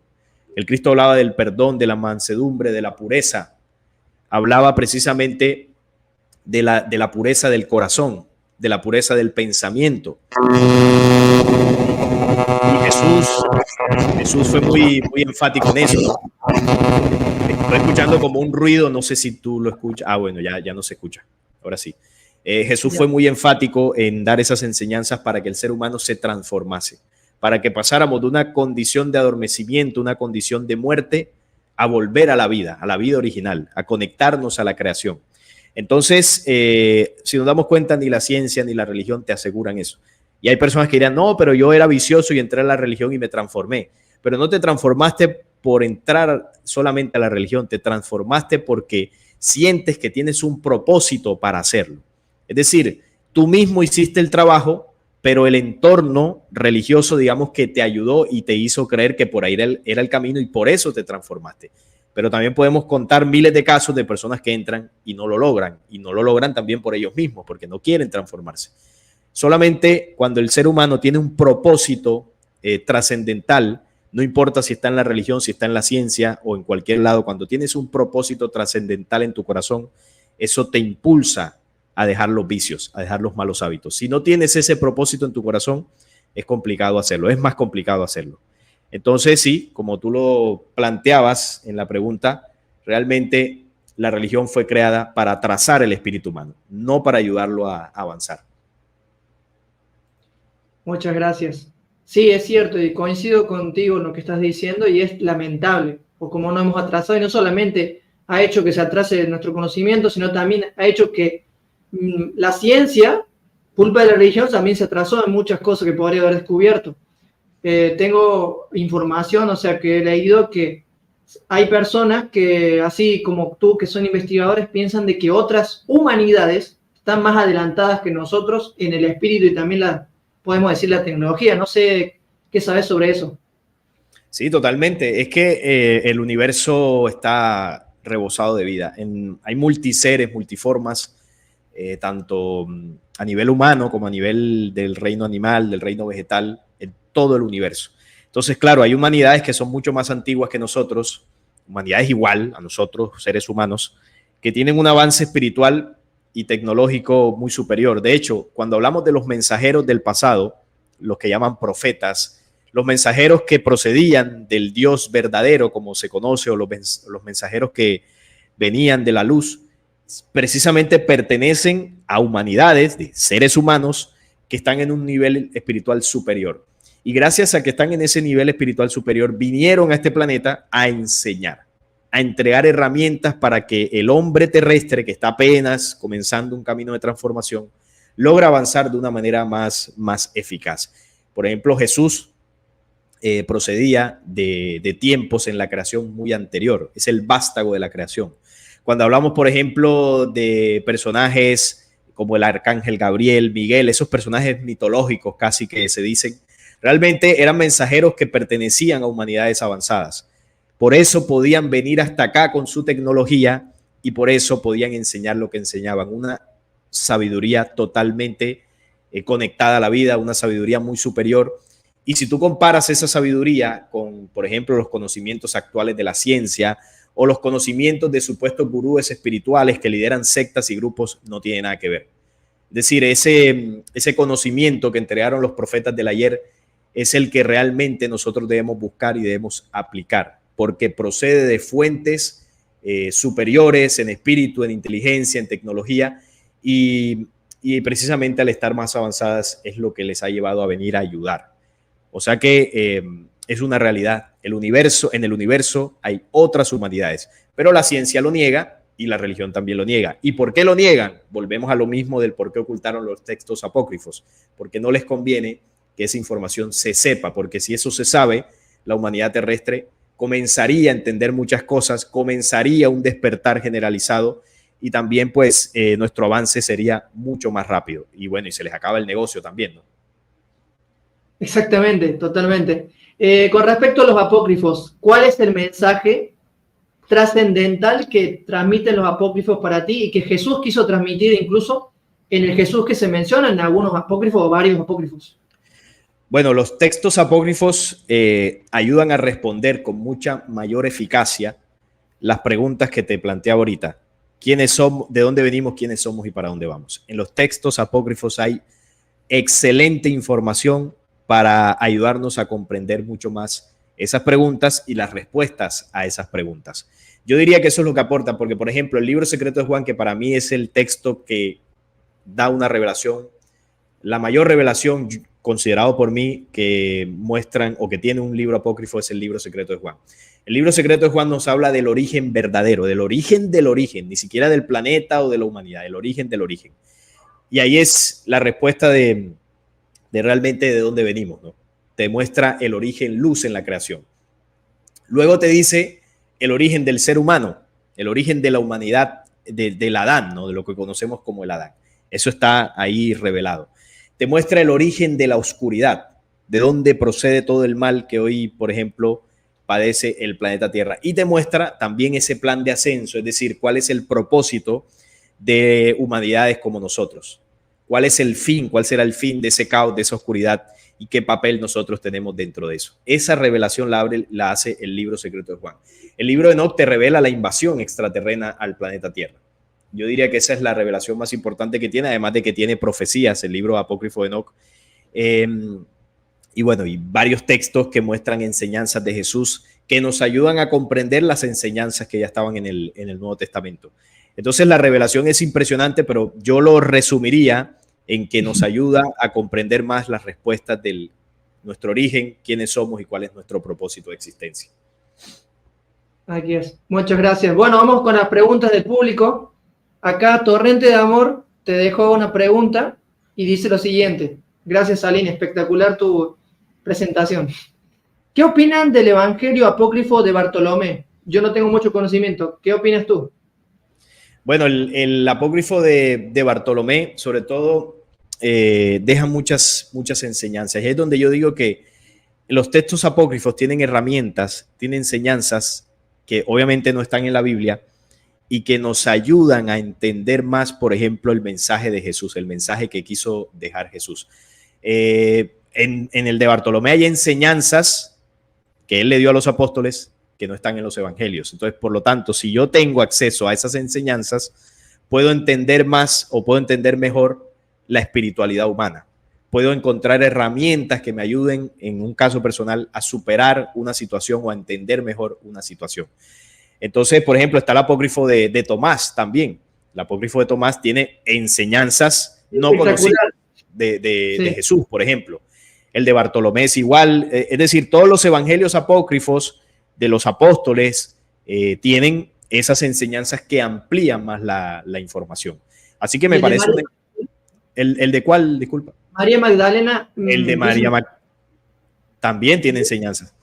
El Cristo hablaba del perdón, de la mansedumbre, de la pureza. Hablaba precisamente de la pureza del corazón, de la pureza del pensamiento. Y Jesús fue muy enfático en eso, ¿no? Estoy escuchando como un ruido, no sé si tú lo escuchas. Ah, bueno, ya no se escucha. Ahora sí. Jesús fue muy enfático en dar esas enseñanzas para que el ser humano se transformase, para que pasáramos de una condición de adormecimiento, una condición de muerte, a volver a la vida original, a conectarnos a la creación. Entonces, si nos damos cuenta, ni la ciencia ni la religión te aseguran eso. Y hay personas que dirán, no, pero yo era vicioso y entré a la religión y me transformé. Pero no te transformaste por entrar solamente a la religión, te transformaste porque sientes que tienes un propósito para hacerlo. Es decir, tú mismo hiciste el trabajo, pero el entorno religioso, digamos, que te ayudó y te hizo creer que por ahí era el camino y por eso te transformaste. Pero también podemos contar miles de casos de personas que entran y no lo logran también por ellos mismos, porque no quieren transformarse. Solamente cuando el ser humano tiene un propósito trascendental, no importa si está en la religión, si está en la ciencia o en cualquier lado, cuando tienes un propósito trascendental en tu corazón, eso te impulsa a dejar los vicios, a dejar los malos hábitos. Si no tienes ese propósito en tu corazón, es complicado hacerlo, es más complicado hacerlo. Entonces, sí, como tú lo planteabas en la pregunta, realmente la religión fue creada para atrasar el espíritu humano, no para ayudarlo a avanzar. Muchas gracias. Sí, es cierto, y coincido contigo en lo que estás diciendo, y es lamentable, o como no hemos atrasado, y no solamente ha hecho que se atrase nuestro conocimiento, sino también ha hecho que la ciencia, culpa de la religión, también se atrasó en muchas cosas que podría haber descubierto. Tengo información, o sea, que he leído que hay personas que, así como tú, que son investigadores, piensan de que otras humanidades están más adelantadas que nosotros en el espíritu y también podemos decir la tecnología. No sé qué sabes sobre eso. Sí, totalmente. Es que el universo está rebosado de vida. Hay multiseres, multiformas, tanto a nivel humano como a nivel del reino animal, del reino vegetal, en todo el universo. Entonces, claro, hay humanidades que son mucho más antiguas que nosotros, humanidades igual a nosotros, seres humanos, que tienen un avance espiritual y tecnológico muy superior. De hecho, cuando hablamos de los mensajeros del pasado, los que llaman profetas, los mensajeros que procedían del Dios verdadero, como se conoce, o los mensajeros que venían de la luz, precisamente pertenecen a humanidades, de seres humanos, que están en un nivel espiritual superior. Y gracias a que están en ese nivel espiritual superior, vinieron a este planeta a enseñar, a entregar herramientas para que el hombre terrestre, que está apenas comenzando un camino de transformación, logre avanzar de una manera más eficaz. Por ejemplo, Jesús procedía de tiempos en la creación muy anterior, es el vástago de la creación. Cuando hablamos, por ejemplo, de personajes como el arcángel Gabriel, Miguel, esos personajes mitológicos casi que se dicen, realmente eran mensajeros que pertenecían a humanidades avanzadas. Por eso podían venir hasta acá con su tecnología y por eso podían enseñar lo que enseñaban, una sabiduría totalmente conectada a la vida, una sabiduría muy superior. Y si tú comparas esa sabiduría con, por ejemplo, los conocimientos actuales de la ciencia o los conocimientos de supuestos gurúes espirituales que lideran sectas y grupos, no tiene nada que ver. Es decir, ese conocimiento que entregaron los profetas del ayer es el que realmente nosotros debemos buscar y debemos aplicar, porque procede de fuentes superiores en espíritu, en inteligencia, en tecnología, y precisamente al estar más avanzadas es lo que les ha llevado a venir a ayudar. O sea que es una realidad. En el universo hay otras humanidades, pero la ciencia lo niega y la religión también lo niega. ¿Y por qué lo niegan? Volvemos a lo mismo del por qué ocultaron los textos apócrifos, porque no les conviene que esa información se sepa, porque si eso se sabe, la humanidad terrestre comenzaría a entender muchas cosas, comenzaría un despertar generalizado y también pues nuestro avance sería mucho más rápido. Y bueno, y se les acaba el negocio también, ¿no? Exactamente, totalmente. Con respecto a los apócrifos, ¿cuál es el mensaje trascendental que transmiten los apócrifos para ti y que Jesús quiso transmitir incluso en el Jesús que se menciona en algunos apócrifos o varios apócrifos? Bueno, los textos apócrifos ayudan a responder con mucha mayor eficacia las preguntas que te planteaba ahorita. ¿Quiénes somos? ¿De dónde venimos? ¿Quiénes somos y para dónde vamos? En los textos apócrifos hay excelente información para ayudarnos a comprender mucho más esas preguntas y las respuestas a esas preguntas. Yo diría que eso es lo que aporta, porque, por ejemplo, el libro secreto de Juan, que para mí es el texto que da una revelación, la mayor revelación considerado por mí que muestran o que tiene un libro apócrifo es el libro secreto de Juan. El libro secreto de Juan nos habla del origen verdadero, del origen, ni siquiera del planeta o de la humanidad, el origen del origen. Y ahí es la respuesta de realmente de dónde venimos, ¿no? Te muestra el origen luz en la creación. Luego te dice el origen del ser humano, el origen de la humanidad, del Adán, ¿no? De lo que conocemos como el Adán. Eso está ahí revelado. Te muestra el origen de la oscuridad, de dónde procede todo el mal que hoy, por ejemplo, padece el planeta Tierra. Y te muestra también ese plan de ascenso, es decir, cuál es el propósito de humanidades como nosotros. ¿Cuál es el fin? ¿Cuál será el fin de ese caos, de esa oscuridad? ¿Y qué papel nosotros tenemos dentro de eso? Esa revelación la hace el libro secreto de Juan. El libro de Enoc te revela la invasión extraterrena al planeta Tierra. Yo diría que esa es la revelación más importante que tiene, además de que tiene profecías, el libro apócrifo de Enoc. Y bueno, y varios textos que muestran enseñanzas de Jesús que nos ayudan a comprender las enseñanzas que ya estaban en el Nuevo Testamento. Entonces la revelación es impresionante, pero yo lo resumiría en que nos ayuda a comprender más las respuestas de nuestro origen, quiénes somos y cuál es nuestro propósito de existencia. Aquí es. Muchas gracias. Bueno, vamos con las preguntas del público. Acá Torrente de Amor te dejó una pregunta y dice lo siguiente. Gracias, Aline, espectacular tu presentación. ¿Qué opinan del Evangelio apócrifo de Bartolomé? Yo no tengo mucho conocimiento. ¿Qué opinas tú? Bueno, el apócrifo de Bartolomé, sobre todo, deja muchas enseñanzas. Y es donde yo digo que los textos apócrifos tienen herramientas, tienen enseñanzas que obviamente no están en la Biblia y que nos ayudan a entender más, por ejemplo, el mensaje de Jesús, el mensaje que quiso dejar Jesús. En el de Bartolomé hay enseñanzas que él le dio a los apóstoles que no están en los evangelios. Entonces, por lo tanto, si yo tengo acceso a esas enseñanzas, puedo entender más o puedo entender mejor la espiritualidad humana. Puedo encontrar herramientas que me ayuden, en un caso personal, a superar una situación o a entender mejor una situación. Entonces, por ejemplo, está el apócrifo de Tomás también. El apócrifo de Tomás tiene enseñanzas no conocidas de Jesús, por ejemplo. El de Bartolomé es igual. Es decir, todos los evangelios apócrifos de los apóstoles tienen esas enseñanzas que amplían más la información. Así que me parece... ¿El de cuál? Disculpa. María Magdalena. El de María Magdalena también tiene enseñanzas.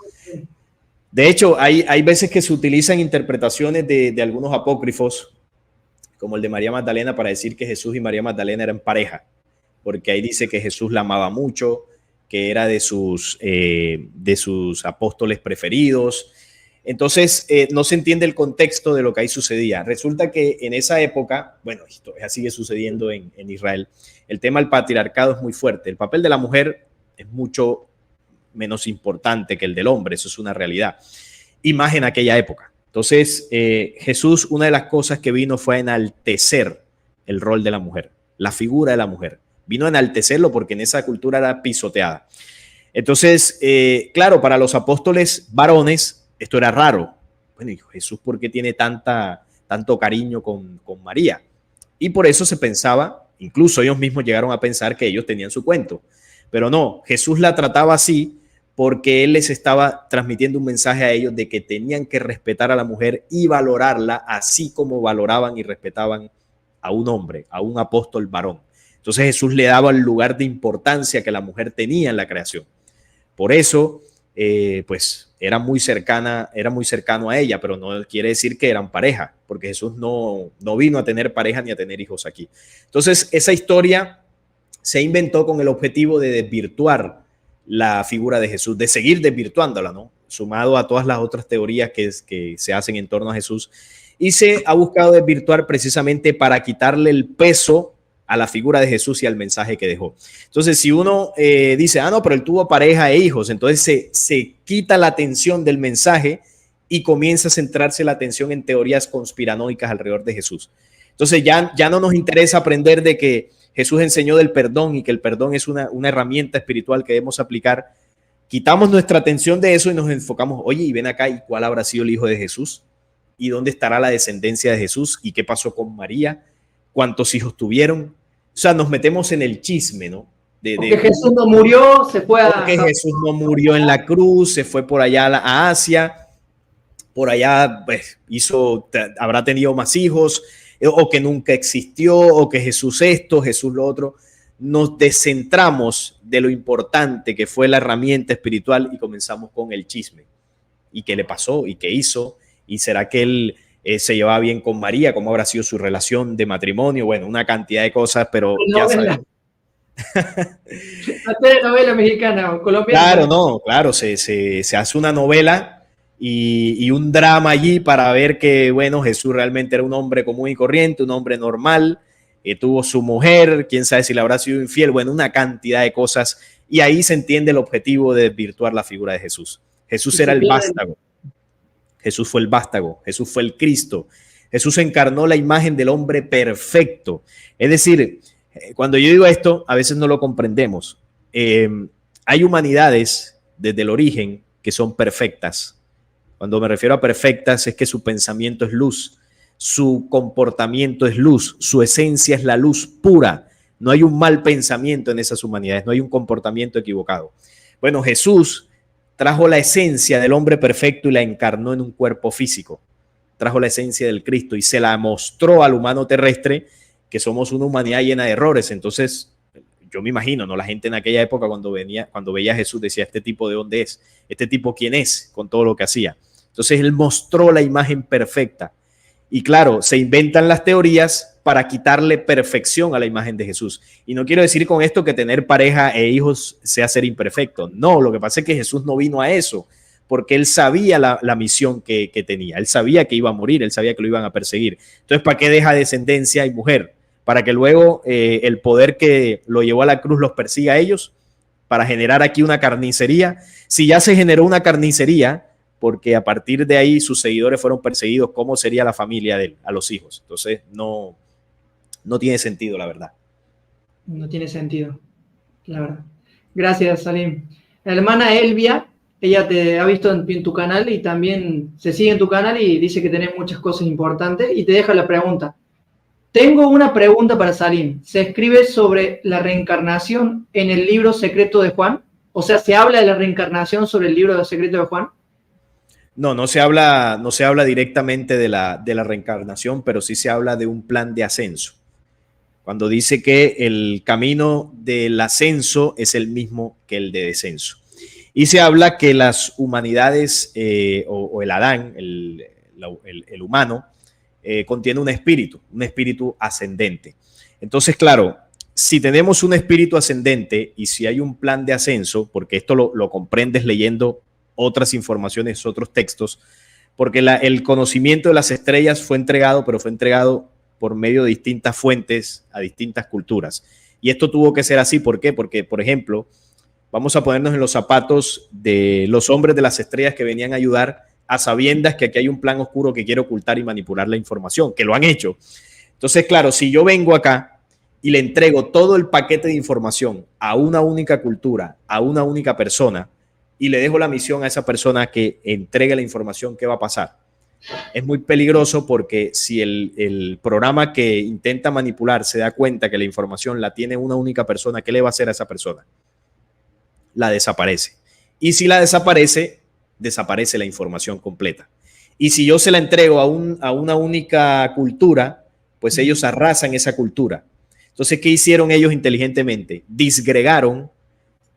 De hecho, hay veces que se utilizan interpretaciones de algunos apócrifos, como el de María Magdalena, para decir que Jesús y María Magdalena eran pareja, porque ahí dice que Jesús la amaba mucho, que era de sus apóstoles preferidos. Entonces, no se entiende el contexto de lo que ahí sucedía. Resulta que en esa época, bueno, esto sigue sucediendo en Israel, el tema del patriarcado es muy fuerte. El papel de la mujer es mucho menos importante que el del hombre, eso es una realidad. Y más en aquella época. Entonces, Jesús, una de las cosas que vino fue a enaltecer el rol de la mujer, la figura de la mujer. Vino a enaltecerlo porque en esa cultura era pisoteada. Entonces, claro, para los apóstoles varones, esto era raro. Bueno, Jesús, ¿por qué tiene tanto cariño con María? Y por eso se pensaba, incluso ellos mismos llegaron a pensar que ellos tenían su cuento. Pero no, Jesús la trataba así porque él les estaba transmitiendo un mensaje a ellos de que tenían que respetar a la mujer y valorarla así como valoraban y respetaban a un hombre, a un apóstol varón. Entonces Jesús le daba el lugar de importancia que la mujer tenía en la creación. Por eso, pues era muy cercano a ella, pero no quiere decir que eran pareja, porque Jesús no vino a tener pareja ni a tener hijos aquí. Entonces, esa historia se inventó con el objetivo de desvirtuar la figura de Jesús, de seguir desvirtuándola, ¿no? Sumado a todas las otras teorías que se hacen en torno a Jesús. Y se ha buscado desvirtuar precisamente para quitarle el peso a la figura de Jesús y al mensaje que dejó. Entonces, si uno dice, no, pero él tuvo pareja e hijos, entonces se quita la atención del mensaje y comienza a centrarse la atención en teorías conspiranoicas alrededor de Jesús. Entonces, ya no nos interesa aprender de que Jesús enseñó del perdón y que el perdón es una herramienta espiritual que debemos aplicar. Quitamos nuestra atención de eso y nos enfocamos, oye, y ven acá, ¿y cuál habrá sido el hijo de Jesús? ¿Y dónde estará la descendencia de Jesús? ¿Y qué pasó con María? ¿Cuántos hijos tuvieron? sea, nos metemos en el chisme, ¿no? Porque Jesús no murió, se fue a... Porque Jesús no murió en la cruz, se fue por allá a Asia, por allá pues, habrá tenido más hijos, o que nunca existió, o que Jesús esto, Jesús lo otro. Nos descentramos de lo importante que fue la herramienta espiritual y comenzamos con el chisme. ¿Y qué le pasó? ¿Y qué hizo? ¿Y será que él se llevaba bien con María? ¿Cómo habrá sido su relación de matrimonio? Bueno, una cantidad de cosas, pero ya sabes. La novela mexicana o colombiana. Claro, no, claro, se hace una novela y un drama allí para ver que, bueno, Jesús realmente era un hombre común y corriente, un hombre normal, tuvo su mujer, quién sabe si le habrá sido infiel, bueno, una cantidad de cosas, y ahí se entiende el objetivo de desvirtuar la figura de Jesús. Jesús era el vástago, Jesús fue el vástago, Jesús fue el Cristo, Jesús encarnó la imagen del hombre perfecto, es decir, cuando yo digo esto, a veces no lo comprendemos. Hay humanidades desde el origen que son perfectas. Cuando me refiero a perfectas es que su pensamiento es luz, su comportamiento es luz, su esencia es la luz pura. No hay un mal pensamiento en esas humanidades, no hay un comportamiento equivocado. Bueno, Jesús trajo la esencia del hombre perfecto y la encarnó en un cuerpo físico. Trajo la esencia del Cristo y se la mostró al humano terrestre, que somos una humanidad llena de errores. Entonces, yo me imagino, ¿no? La gente en aquella época cuando veía a Jesús decía, ¿este tipo de dónde es? ¿Este tipo quién es? Con todo lo que hacía. Entonces, él mostró la imagen perfecta. Y claro, se inventan las teorías para quitarle perfección a la imagen de Jesús. Y no quiero decir con esto que tener pareja e hijos sea ser imperfecto. No, lo que pasa es que Jesús no vino a eso, porque él sabía la misión que tenía. Él sabía que iba a morir, él sabía que lo iban a perseguir. Entonces, ¿para qué deja descendencia y mujer? Para que luego el poder que lo llevó a la cruz los persiga a ellos, para generar aquí una carnicería. Si ya se generó una carnicería, porque a partir de ahí sus seguidores fueron perseguidos, ¿cómo sería la familia de él, a los hijos? Entonces, no tiene sentido, la verdad. No tiene sentido, la verdad. Gracias, Salim. La hermana Elvia, ella te ha visto en tu canal y también se sigue en tu canal y dice que tenés muchas cosas importantes y te deja la pregunta. Tengo una pregunta para Salim. ¿Se escribe sobre la reencarnación en el libro secreto de Juan? O sea, ¿se habla de la reencarnación sobre el libro secreto de Juan? No se habla directamente de la reencarnación, pero sí se habla de un plan de ascenso. Cuando dice que el camino del ascenso es el mismo que el de descenso. Y se habla que las humanidades o el Adán, el humano, contiene un espíritu ascendente. Entonces, claro, si tenemos un espíritu ascendente y si hay un plan de ascenso, porque esto lo comprendes leyendo otras informaciones, otros textos, porque el conocimiento de las estrellas fue entregado, pero fue entregado por medio de distintas fuentes a distintas culturas. Y esto tuvo que ser así. ¿Por qué? Porque, por ejemplo, vamos a ponernos en los zapatos de los hombres de las estrellas que venían a ayudar a sabiendas que aquí hay un plan oscuro que quiere ocultar y manipular la información, que lo han hecho. Entonces, claro, si yo vengo acá y le entrego todo el paquete de información a una única cultura, a una única persona, y le dejo la misión a esa persona que entregue la información, ¿qué va a pasar? Es muy peligroso porque si el programa que intenta manipular se da cuenta que la información la tiene una única persona, ¿qué le va a hacer a esa persona? La desaparece. Y si la desaparece la información completa. Y si yo se la entrego a una única cultura, pues ellos arrasan esa cultura. Entonces, ¿qué hicieron ellos inteligentemente? Disgregaron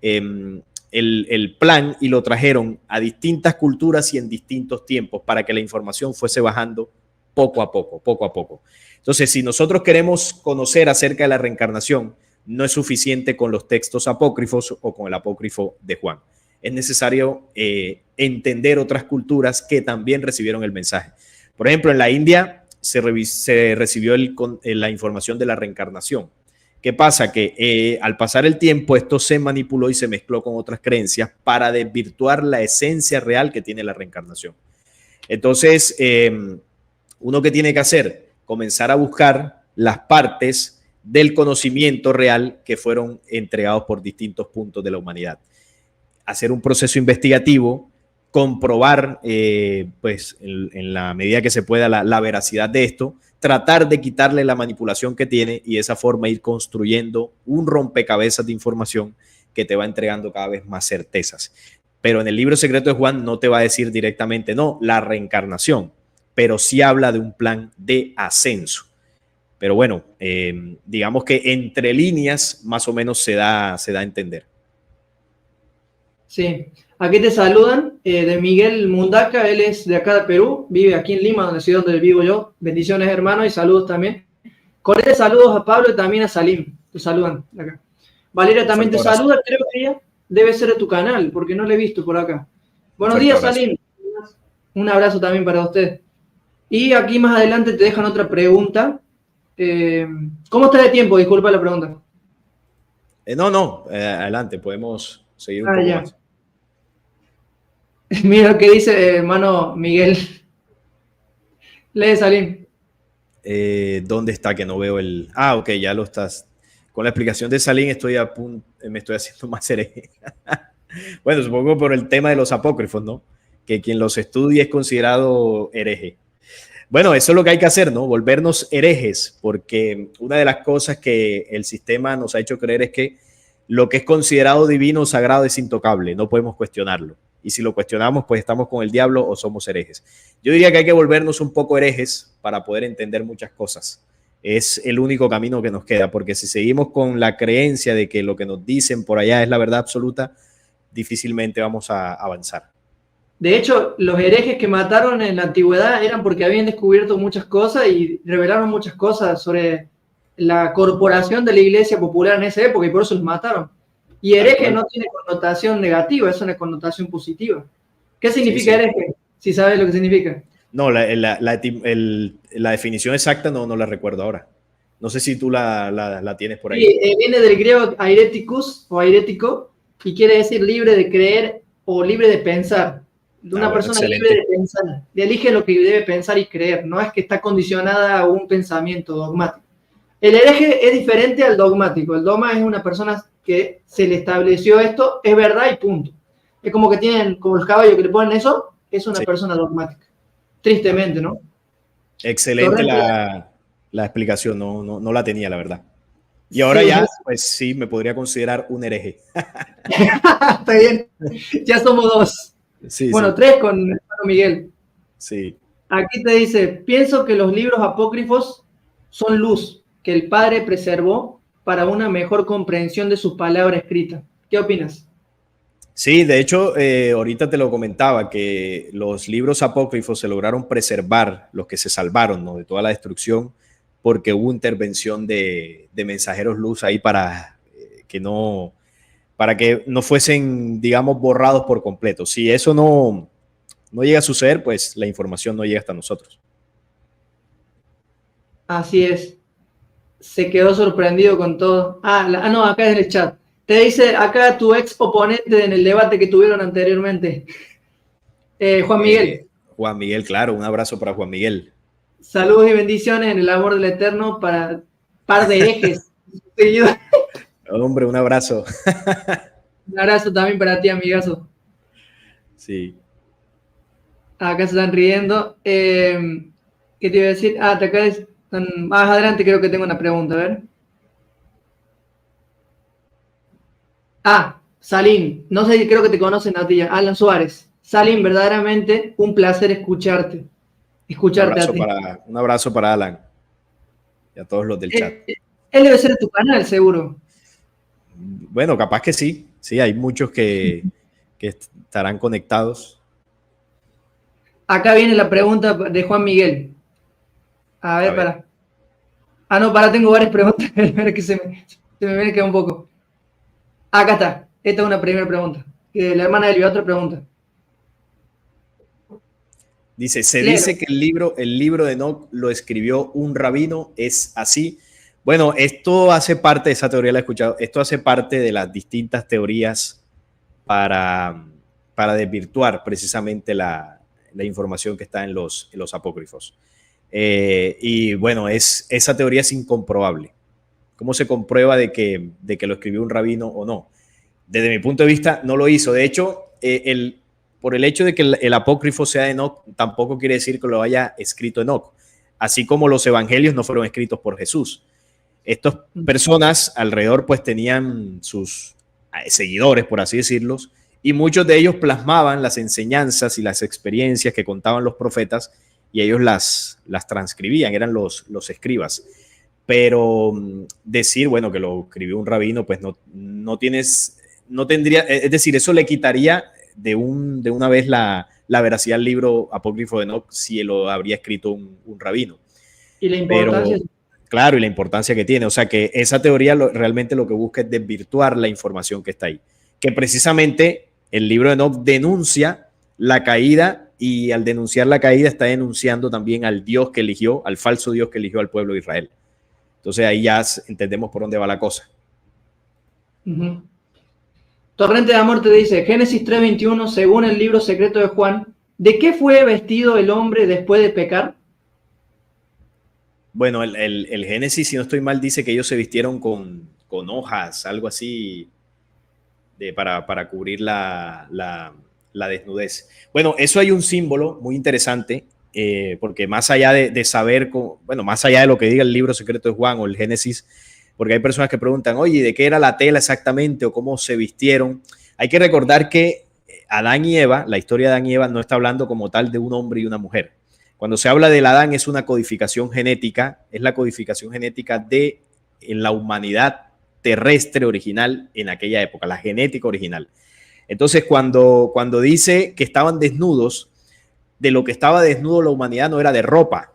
el plan y lo trajeron a distintas culturas y en distintos tiempos para que la información fuese bajando poco a poco. Entonces, si nosotros queremos conocer acerca de la reencarnación, no es suficiente con los textos apócrifos o con el apócrifo de Juan. Es necesario entender otras culturas que también recibieron el mensaje. Por ejemplo, en la India se recibió la información de la reencarnación. ¿Qué pasa? Que al pasar el tiempo esto se manipuló y se mezcló con otras creencias para desvirtuar la esencia real que tiene la reencarnación. Entonces, uno que tiene que hacer, comenzar a buscar las partes del conocimiento real que fueron entregados por distintos puntos de la humanidad. Hacer un proceso investigativo, comprobar, pues, en la medida que se pueda la veracidad de esto, tratar de quitarle la manipulación que tiene y de esa forma ir construyendo un rompecabezas de información que te va entregando cada vez más certezas. Pero en el libro secreto de Juan no te va a decir directamente, no, la reencarnación, pero sí habla de un plan de ascenso. Pero bueno, digamos que entre líneas más o menos se da a entender. Sí, aquí te saludan de Miguel Mundaca, él es de acá de Perú, vive aquí en Lima, donde vivo yo. Bendiciones, hermano, y saludos también. Cordiales saludos a Pablo y también a Salim, te saludan de acá. Valeria también te saluda, creo que ella debe ser de tu canal, porque no la he visto por acá. Buenos días, Salim. Un abrazo también para usted. Y aquí más adelante te dejan otra pregunta. ¿Cómo está de tiempo? Disculpa la pregunta. Adelante, podemos seguir un poco más. Mira lo que dice hermano Miguel. Lee, Salim. ¿Dónde está que no veo el...? Ah, ok, ya lo estás. Con la explicación de Salim me estoy haciendo más hereje. Bueno, supongo por el tema de los apócrifos, ¿no? Que quien los estudia es considerado hereje. Bueno, eso es lo que hay que hacer, ¿no? Volvernos herejes, porque una de las cosas que el sistema nos ha hecho creer es que lo que es considerado divino o sagrado es intocable, no podemos cuestionarlo. Y si lo cuestionamos, pues estamos con el diablo o somos herejes. Yo diría que hay que volvernos un poco herejes para poder entender muchas cosas. Es el único camino que nos queda, porque si seguimos con la creencia de que lo que nos dicen por allá es la verdad absoluta, difícilmente vamos a avanzar. De hecho, los herejes que mataron en la antigüedad eran porque habían descubierto muchas cosas y revelaron muchas cosas sobre la corporación de la iglesia popular en esa época y por eso los mataron. Y hereje no tiene connotación negativa, es una connotación positiva. ¿Qué significa hereje? Si sabes lo que significa. No, la definición exacta no la recuerdo ahora. No sé si tú la tienes por ahí. Sí, viene del griego aireticus o airético y quiere decir libre de creer o libre de pensar. Una persona excelente. Libre de pensar, elige lo que debe pensar y creer, no es que está condicionada a un pensamiento dogmático. El hereje es diferente al dogmático. El dogma es una persona que se le estableció esto, es verdad y punto. Es como que tienen, como los caballos que le ponen eso, es una persona dogmática. Tristemente, ¿no? Excelente la explicación, no la tenía, la verdad. Y ahora sí, ya, pues sí, me podría considerar un hereje. Está bien, ya somos dos. Sí, bueno, sí. 3 con hermano Miguel. Sí. Aquí te dice, pienso que los libros apócrifos son luz que el Padre preservó para una mejor comprensión de su palabra escrita. ¿Qué opinas? Sí, de hecho, ahorita te lo comentaba, que los libros apócrifos se lograron preservar, los que se salvaron, ¿no?, de toda la destrucción, porque hubo intervención de mensajeros luz ahí para que no fuesen, digamos, borrados por completo. Si eso no llega a suceder, pues la información no llega hasta nosotros. Así es. Se quedó sorprendido con todo. No, acá en el chat. Te dice acá tu ex oponente en el debate que tuvieron anteriormente. Juan Miguel. Juan Miguel, claro. Un abrazo para Juan Miguel. Saludos y bendiciones en el amor del Eterno para par de herejes. Hombre, un abrazo. Un abrazo también para ti, amigazo. Sí. Acá se están riendo. ¿Qué te iba a decir? Acá más adelante creo que tengo una pregunta, a ver. Salim, no sé, creo que te conocen a ti, Alan Suárez. Salim, verdaderamente un placer escucharte. Un abrazo para Alan y a todos los del chat. Él debe ser de tu canal, seguro. Bueno, capaz que sí. Sí, hay muchos que estarán conectados. Acá viene la pregunta de Juan Miguel. A ver. Tengo varias preguntas. Que se me viene que un poco. Acá está. Esta es una primera pregunta. La hermana Elvia, otra pregunta. Dice, dice que el libro de Enoc lo escribió un rabino, ¿es así? Bueno, esto hace parte, esa teoría la he escuchado, esto hace parte de las distintas teorías para desvirtuar precisamente la información que está en los apócrifos. Y bueno, esa teoría es incomprobable. ¿Cómo se comprueba de que lo escribió un rabino o no? Desde mi punto de vista, no lo hizo. De hecho, por el hecho de que el apócrifo sea de Enoc, tampoco quiere decir que lo haya escrito Enoc. así como los evangelios no fueron escritos por Jesús. Estas personas alrededor pues tenían sus seguidores, por así decirlo, y muchos de ellos plasmaban las enseñanzas y las experiencias que contaban los profetas y ellos las transcribían, eran los escribas. Pero decir, bueno, que lo escribió un rabino, pues no tendría, es decir, eso le quitaría de una vez la veracidad del libro apócrifo de Enoc si lo habría escrito un rabino. Y la importancia. Pero, claro, y la importancia que tiene. O sea, que esa teoría realmente lo que busca es desvirtuar la información que está ahí. Que precisamente el libro de Enoc denuncia la caída, y al denunciar la caída está denunciando también al Dios que eligió, al falso Dios que eligió al pueblo de Israel. Entonces ahí ya entendemos por dónde va la cosa. Torrente de Amor te dice, Génesis 3:21, según el libro secreto de Juan, ¿de qué fue vestido el hombre después de pecar? Bueno, el Génesis, si no estoy mal, dice que ellos se vistieron con hojas, algo así, para cubrir la desnudez. Bueno, eso hay un símbolo muy interesante, porque más allá de saber, bueno, más allá de lo que diga el libro secreto de Juan o el Génesis, porque hay personas que preguntan, oye, ¿de qué era la tela exactamente o cómo se vistieron? Hay que recordar que Adán y Eva, la historia de Adán y Eva no está hablando como tal de un hombre y una mujer. Cuando se habla del Adán es una codificación genética, es la codificación genética de en la humanidad terrestre original en aquella época, la genética original. Entonces, cuando dice que estaban desnudos, de lo que estaba desnudo la humanidad no era de ropa,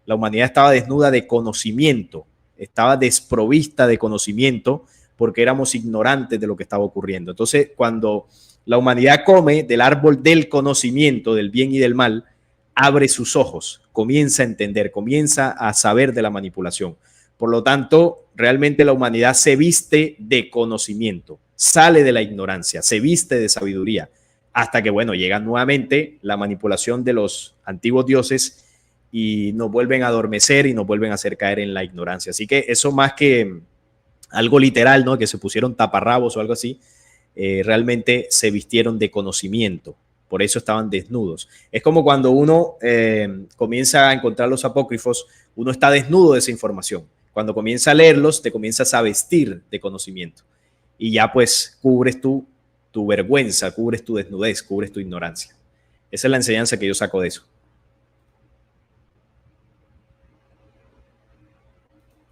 la humanidad estaba desnuda de conocimiento, estaba desprovista de conocimiento porque éramos ignorantes de lo que estaba ocurriendo. Entonces, cuando la humanidad come del árbol del conocimiento, del bien y del mal, abre sus ojos, comienza a entender, comienza a saber de la manipulación. Por lo tanto, realmente la humanidad se viste de conocimiento, sale de la ignorancia, se viste de sabiduría, hasta que, bueno, llega nuevamente la manipulación de los antiguos dioses y nos vuelven a adormecer y nos vuelven a hacer caer en la ignorancia. Así que eso, más que algo literal, ¿no?, que se pusieron taparrabos o algo así, realmente se vistieron de conocimiento. Por eso estaban desnudos. Es como cuando uno comienza a encontrar los apócrifos, uno está desnudo de esa información. Cuando comienza a leerlos, te comienzas a vestir de conocimiento. Y ya pues cubres tu vergüenza, cubres tu desnudez, cubres tu ignorancia. Esa es la enseñanza que yo saco de eso.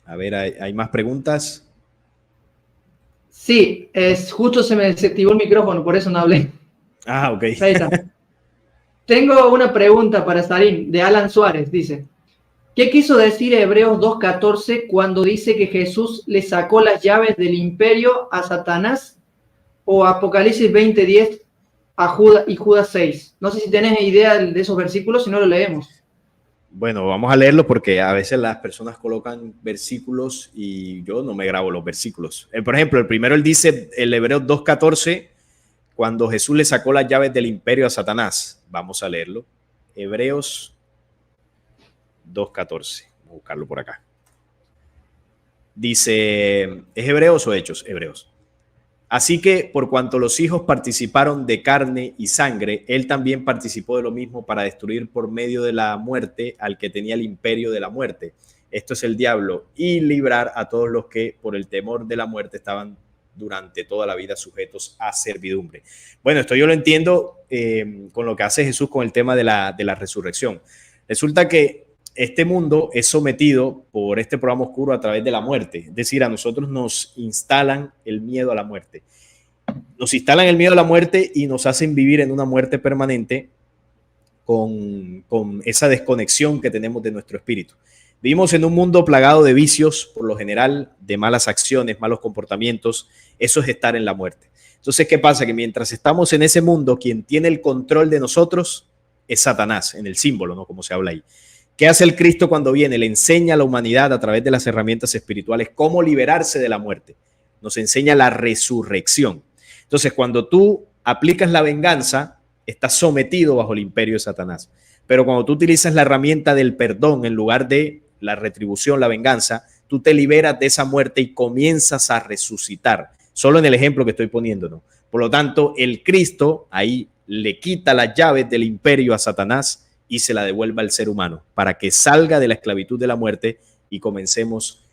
A ver, ¿hay más preguntas? Sí, justo se me desactivó el micrófono, por eso no hablé. Ah, ok. Ahí está. Tengo una pregunta para Sarín, de Alan Suárez, dice. ¿Qué quiso decir Hebreos 2:14 cuando dice que Jesús le sacó las llaves del imperio a Satanás? O Apocalipsis 20:10 a Judas y Judas 6. No sé si tenés idea de esos versículos, si no lo leemos. Bueno, vamos a leerlo porque a veces las personas colocan versículos y yo no me grabo los versículos. Por ejemplo, el primero él dice, el Hebreos 2:14, cuando Jesús le sacó las llaves del imperio a Satanás. Vamos a leerlo. Hebreos 2:14. Vamos a buscarlo por acá. Dice, ¿es Hebreos o Hechos? Hebreos. Así que por cuanto los hijos participaron de carne y sangre, él también participó de lo mismo para destruir por medio de la muerte al que tenía el imperio de la muerte. Esto es el diablo, y librar a todos los que por el temor de la muerte estaban durante toda la vida sujetos a servidumbre. Bueno, esto yo lo entiendo con lo que hace Jesús con el tema de la resurrección. Resulta que este mundo es sometido por este programa oscuro a través de la muerte. Es decir, a nosotros nos instalan el miedo a la muerte. Nos instalan el miedo a la muerte y nos hacen vivir en una muerte permanente con esa desconexión que tenemos de nuestro espíritu. Vivimos en un mundo plagado de vicios, por lo general, de malas acciones, malos comportamientos. Eso es estar en la muerte. Entonces, ¿qué pasa? Que mientras estamos en ese mundo, quien tiene el control de nosotros es Satanás, en el símbolo, ¿no?, como se habla ahí. ¿Qué hace el Cristo cuando viene? Le enseña a la humanidad a través de las herramientas espirituales cómo liberarse de la muerte. Nos enseña la resurrección. Entonces, cuando tú aplicas la venganza, estás sometido bajo el imperio de Satanás. Pero cuando tú utilizas la herramienta del perdón en lugar de la retribución, la venganza, tú te liberas de esa muerte y comienzas a resucitar. Solo en el ejemplo que estoy poniendo, ¿no? Por lo tanto, el Cristo ahí le quita las llaves del imperio a Satanás y se la devuelva al ser humano para que salga de la esclavitud de la muerte y comencemos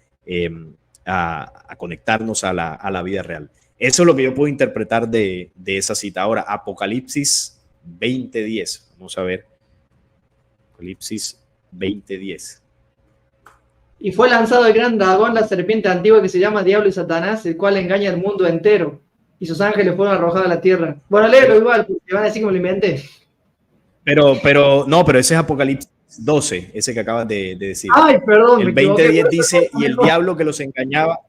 a conectarnos a la vida real. Eso es lo que yo puedo interpretar de esa cita. Ahora, Apocalipsis 20:10. Vamos a ver. Apocalipsis 20:10. Y fue lanzado el gran dragón, la serpiente antigua que se llama Diablo y Satanás, el cual engaña al mundo entero. Y sus ángeles fueron arrojados a la tierra. Bueno, léelo igual, porque van a decir que me lo inventé. Pero ese es Apocalipsis 12, ese que acabas de decir. Ay, perdón. El 20:10 dice, y el diablo que los engañaba.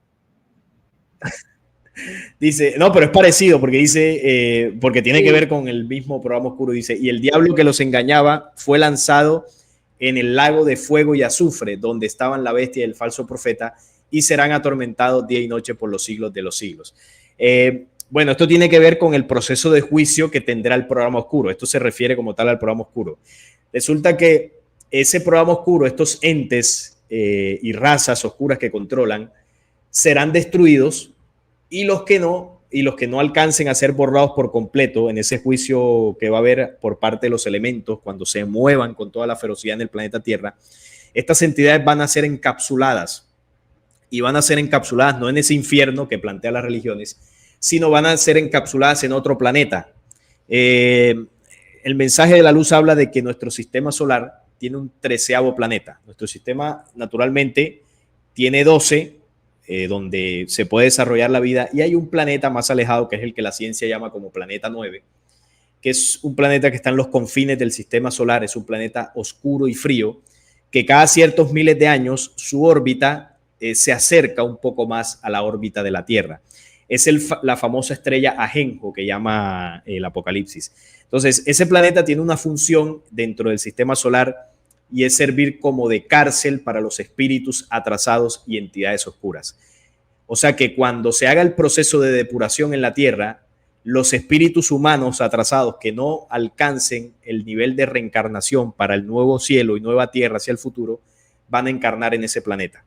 Dice, no, pero es parecido, porque dice, porque tiene que ver con el mismo programa oscuro. Dice, y el diablo que los engañaba fue lanzado en el lago de fuego y azufre, donde estaban la bestia y el falso profeta, y serán atormentados día y noche por los siglos de los siglos. Bueno, esto tiene que ver con el proceso de juicio que tendrá el programa oscuro. Esto se refiere como tal al programa oscuro. Resulta que ese programa oscuro, estos entes y razas oscuras que controlan, serán destruidos, y los que no alcancen a ser borrados por completo en ese juicio que va a haber por parte de los elementos cuando se muevan con toda la ferocidad en el planeta Tierra, estas entidades van a ser encapsuladas, y van a ser encapsuladas no en ese infierno que plantean las religiones, sino van a ser encapsuladas en otro planeta. El mensaje de la luz habla de que nuestro sistema solar tiene un 13º planeta. Nuestro sistema naturalmente tiene 12, donde se puede desarrollar la vida, y hay un planeta más alejado que es el que la ciencia llama como planeta 9, que es un planeta que está en los confines del sistema solar. Es un planeta oscuro y frío, que cada ciertos miles de años su órbita se acerca un poco más a la órbita de la Tierra. Es la famosa estrella Ajenjo que llama el Apocalipsis. Entonces, ese planeta tiene una función dentro del sistema solar, y es servir como de cárcel para los espíritus atrasados y entidades oscuras. O sea que cuando se haga el proceso de depuración en la Tierra, los espíritus humanos atrasados que no alcancen el nivel de reencarnación para el nuevo cielo y nueva Tierra hacia el futuro, van a encarnar en ese planeta.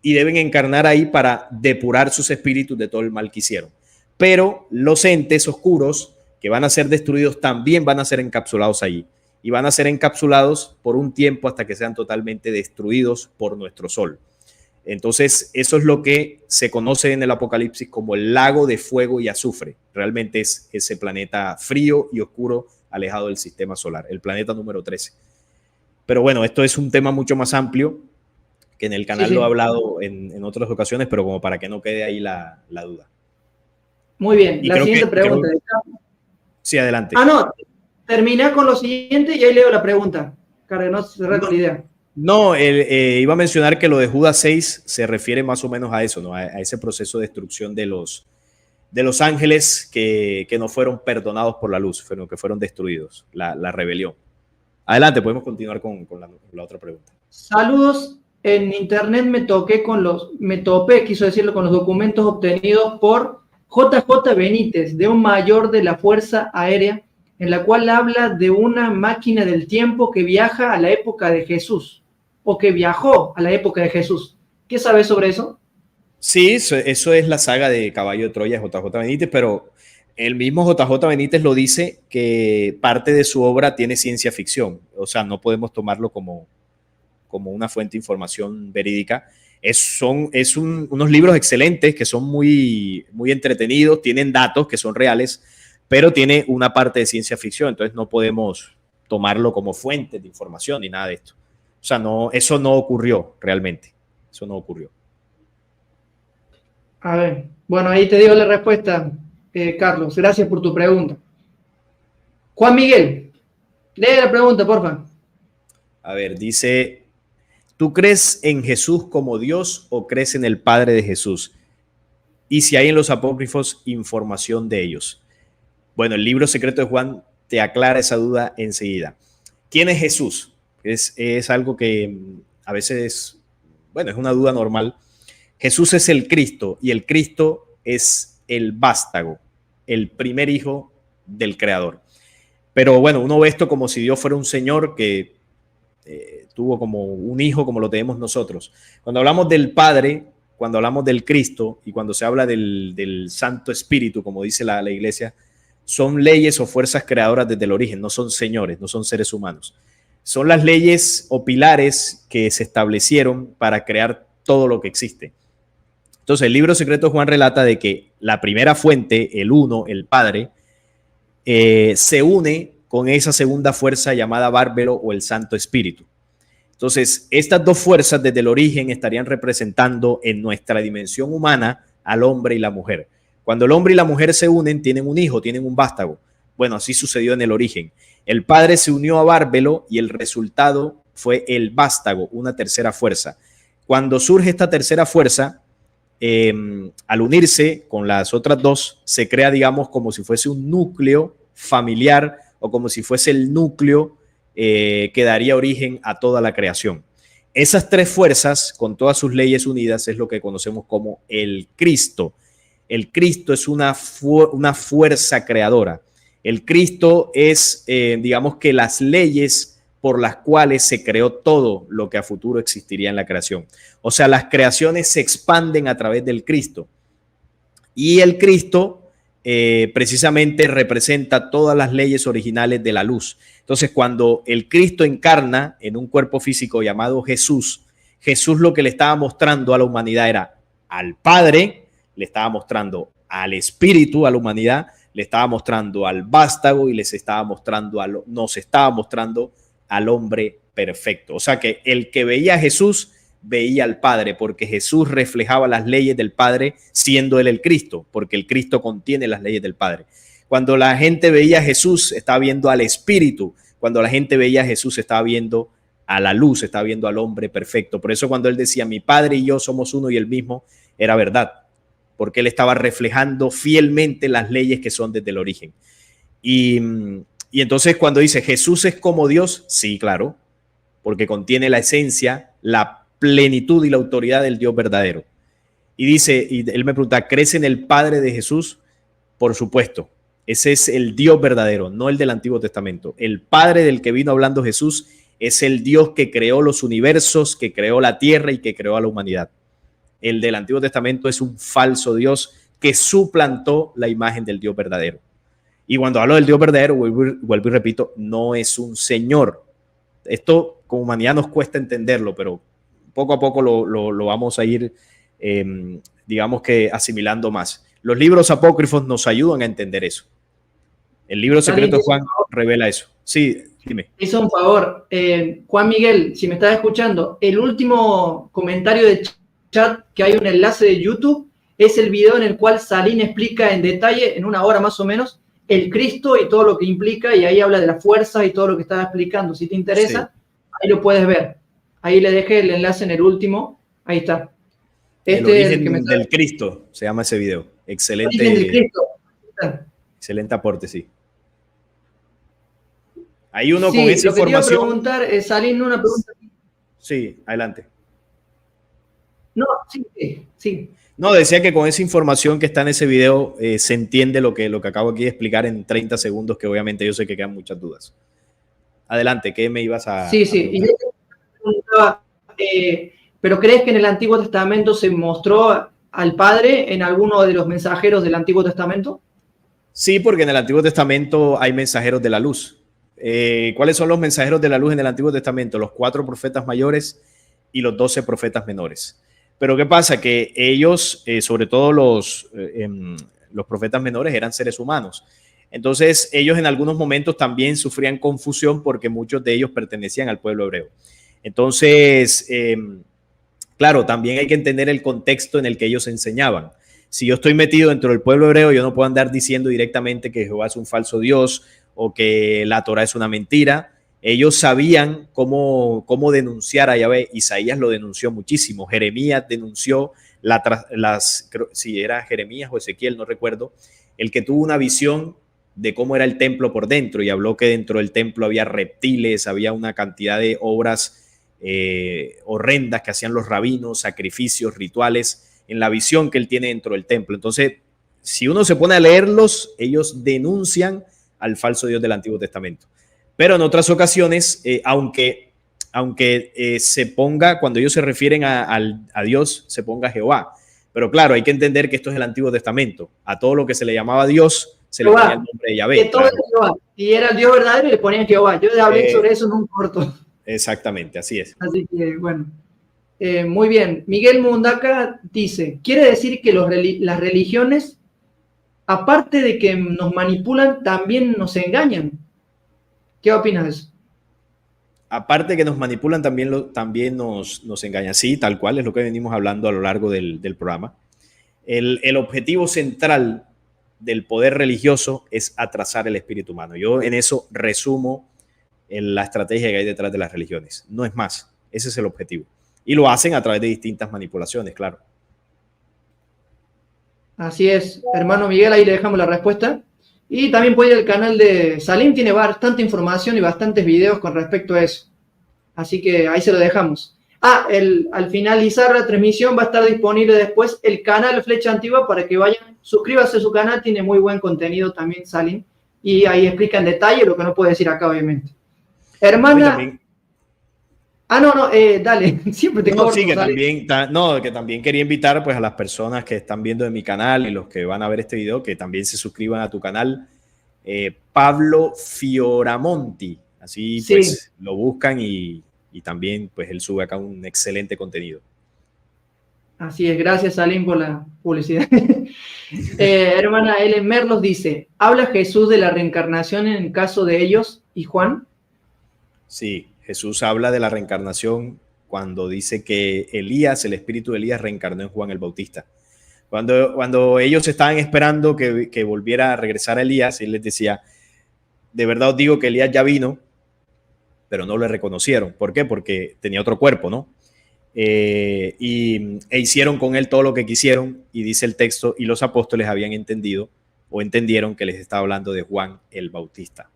Y deben encarnar ahí para depurar sus espíritus de todo el mal que hicieron. Pero los entes oscuros que van a ser destruidos también van a ser encapsulados allí. Y van a ser encapsulados por un tiempo hasta que sean totalmente destruidos por nuestro sol. Entonces, eso es lo que se conoce en el Apocalipsis como el lago de fuego y azufre. Realmente es ese planeta frío y oscuro alejado del sistema solar, el planeta número 13. Pero bueno, esto es un tema mucho más amplio, que en el canal lo he hablado en otras ocasiones, pero como para que no quede ahí la duda. Muy bien, la siguiente pregunta. Sí, adelante. No. Terminé con lo siguiente y ahí leo la pregunta. Cardenal, cerré con la idea. No, iba a mencionar que lo de Judas 6 se refiere más o menos a eso, ¿no? A ese proceso de destrucción de los ángeles que no fueron perdonados por la luz, pero que fueron destruidos, la rebelión. Adelante, podemos continuar con la otra pregunta. Saludos. En internet me topé con los documentos obtenidos por JJ Benítez, de un mayor de la Fuerza Aérea, en la cual habla de una máquina del tiempo que viaja a la época de Jesús, o que viajó a la época de Jesús. ¿Qué sabes sobre eso? Sí, eso es la saga de Caballo de Troya, JJ Benítez, pero el mismo JJ Benítez lo dice, que parte de su obra tiene ciencia ficción. O sea, no podemos tomarlo como una fuente de información verídica. Unos libros excelentes que son muy, muy entretenidos, tienen datos que son reales, pero tiene una parte de ciencia ficción, entonces no podemos tomarlo como fuente de información ni nada de esto. O sea, eso no ocurrió realmente. Eso no ocurrió. A ver, bueno, ahí te digo la respuesta, Carlos. Gracias por tu pregunta. Juan Miguel, lee la pregunta, porfa. A ver, dice, ¿tú crees en Jesús como Dios o crees en el Padre de Jesús? Y si hay en los apócrifos información de ellos. Bueno, el libro secreto de Juan te aclara esa duda enseguida. ¿Quién es Jesús? Es algo que a veces, bueno, es una duda normal. Jesús es el Cristo, y el Cristo es el vástago, el primer hijo del Creador. Pero bueno, uno ve esto como si Dios fuera un señor que tuvo como un hijo como lo tenemos nosotros. Cuando hablamos del Padre, cuando hablamos del Cristo y cuando se habla del Santo Espíritu, como dice la Iglesia, son leyes o fuerzas creadoras desde el origen, no son señores, no son seres humanos. Son las leyes o pilares que se establecieron para crear todo lo que existe. Entonces, el libro secreto de Juan relata de que la primera fuente, el uno, el Padre, se une con esa segunda fuerza llamada Bárbelo o el Santo Espíritu. Entonces, estas dos fuerzas desde el origen estarían representando en nuestra dimensión humana al hombre y la mujer. Cuando el hombre y la mujer se unen, tienen un hijo, tienen un vástago. Bueno, así sucedió en el origen. El Padre se unió a Bárbelo y el resultado fue el vástago, una tercera fuerza. Cuando surge esta tercera fuerza, al unirse con las otras dos, se crea, digamos, como si fuese un núcleo familiar o como si fuese el núcleo que daría origen a toda la creación. Esas tres fuerzas, con todas sus leyes unidas, es lo que conocemos como el Cristo. El Cristo es una fuerza creadora. El Cristo es, digamos que las leyes por las cuales se creó todo lo que a futuro existiría en la creación. O sea, las creaciones se expanden a través del Cristo. Y el Cristo precisamente representa todas las leyes originales de la luz. Entonces, cuando el Cristo encarna en un cuerpo físico llamado Jesús, Jesús lo que le estaba mostrando a la humanidad era al Padre, le estaba mostrando al Espíritu, a la humanidad, le estaba mostrando al vástago y nos estaba mostrando al hombre perfecto. O sea que el que veía a Jesús veía al Padre, porque Jesús reflejaba las leyes del Padre siendo él el Cristo, porque el Cristo contiene las leyes del Padre. Cuando la gente veía a Jesús, estaba viendo al Espíritu. Cuando la gente veía a Jesús, estaba viendo a la luz, estaba viendo al hombre perfecto. Por eso cuando él decía, mi Padre y yo somos uno y el mismo, era verdad, porque él estaba reflejando fielmente las leyes que son desde el origen. Y entonces cuando dice Jesús es como Dios, sí, claro, porque contiene la esencia, la plenitud y la autoridad del Dios verdadero. Y dice, y él me pregunta, ¿crees en el Padre de Jesús? Por supuesto, ese es el Dios verdadero, no el del Antiguo Testamento. El Padre del que vino hablando Jesús es el Dios que creó los universos, que creó la tierra y que creó a la humanidad. El del Antiguo Testamento es un falso Dios que suplantó la imagen del Dios verdadero. Y cuando hablo del Dios verdadero, vuelvo y repito, no es un señor. Esto como humanidad nos cuesta entenderlo, pero poco a poco lo vamos a ir, digamos que asimilando más. Los libros apócrifos nos ayudan a entender eso. El libro secreto de Juan revela eso. Sí, dime. Hizo un favor. Juan Miguel, si me estás escuchando, el último comentario de chat que hay un enlace de YouTube es el video en el cual Salim explica en detalle, en una hora más o menos, el Cristo y todo lo que implica, y ahí habla de la fuerza y todo lo que estaba explicando. Si te interesa, sí, ahí lo puedes ver. Ahí le dejé el enlace en el último. Ahí está. El origen del Cristo se llama ese video. Excelente. El origen del Cristo. Excelente aporte, sí. Hay uno con esa información. Lo que te iba a preguntar, Salim, una pregunta. Sí, adelante. No, sí. No, decía que con esa información que está en ese video se entiende lo que acabo aquí de explicar en 30 segundos, que obviamente yo sé que quedan muchas dudas. Adelante, ¿qué me ibas a...? Sí. Y yo te preguntaba, ¿pero crees que en el Antiguo Testamento se mostró al Padre en alguno de los mensajeros del Antiguo Testamento? Sí, porque en el Antiguo Testamento hay mensajeros de la luz. ¿Cuáles son los mensajeros de la luz en el Antiguo Testamento? Los 4 profetas mayores y los 12 profetas menores. Pero ¿qué pasa? Que ellos, sobre todo los profetas menores, eran seres humanos. Entonces, ellos en algunos momentos también sufrían confusión porque muchos de ellos pertenecían al pueblo hebreo. Entonces, claro, también hay que entender el contexto en el que ellos enseñaban. Si yo estoy metido dentro del pueblo hebreo, yo no puedo andar diciendo directamente que Jehová es un falso Dios o que la Torah es una mentira. Ellos sabían cómo denunciar a Yahvé. Isaías lo denunció muchísimo. Jeremías denunció si era Jeremías o Ezequiel, no recuerdo, el que tuvo una visión de cómo era el templo por dentro y habló que dentro del templo había reptiles, había una cantidad de obras horrendas que hacían los rabinos, sacrificios, rituales, en la visión que él tiene dentro del templo. Entonces, si uno se pone a leerlos, ellos denuncian al falso Dios del Antiguo Testamento. Pero en otras ocasiones, aunque se ponga, cuando ellos se refieren a Dios, se ponga Jehová. Pero claro, hay que entender que esto es el Antiguo Testamento. A todo lo que se le llamaba Dios se le ponía el nombre de Yahvé. Que todo era Jehová. Y era el Dios verdadero y le ponían Jehová. Yo hablé sobre eso en un corto. Exactamente, así es. Así que, bueno. Muy bien. Miguel Mundaca dice, quiere decir que las religiones, aparte de que nos manipulan, también nos engañan. ¿Qué opinas de eso? Aparte que nos manipulan, también nos engañan. Sí, tal cual, es lo que venimos hablando a lo largo del programa. El objetivo central del poder religioso es atrasar el espíritu humano. Yo en eso resumo la estrategia que hay detrás de las religiones. No es más, ese es el objetivo. Y lo hacen a través de distintas manipulaciones, claro. Así es, hermano Miguel, ahí le dejamos la respuesta. Y también puede ir al canal de Salim, tiene bastante información y bastantes videos con respecto a eso. Así que ahí se lo dejamos. Al finalizar la transmisión va a estar disponible después el canal Flecha Antigua para que vayan, suscríbase a su canal, tiene muy buen contenido también Salim. Y ahí explica en detalle lo que no puedo decir acá, obviamente. Hermana... dale, siempre te corto. Sí, que también quería invitar pues a las personas que están viendo en mi canal y los que van a ver este video que también se suscriban a tu canal, Pablo Fioramonti, así sí. Pues lo buscan y también pues él sube acá un excelente contenido. Así es, gracias Salim por la publicidad. Hermana Ellen Merlos dice, ¿habla Jesús de la reencarnación en el caso de ellos y Juan? Sí. Jesús habla de la reencarnación cuando dice que Elías, el espíritu de Elías, reencarnó en Juan el Bautista. Cuando ellos estaban esperando que volviera a regresar a Elías, él les decía, de verdad os digo que Elías ya vino, pero no le reconocieron. ¿Por qué? Porque tenía otro cuerpo, ¿no? E hicieron con él todo lo que quisieron, y dice el texto, y los apóstoles habían entendido o entendieron que les estaba hablando de Juan el Bautista.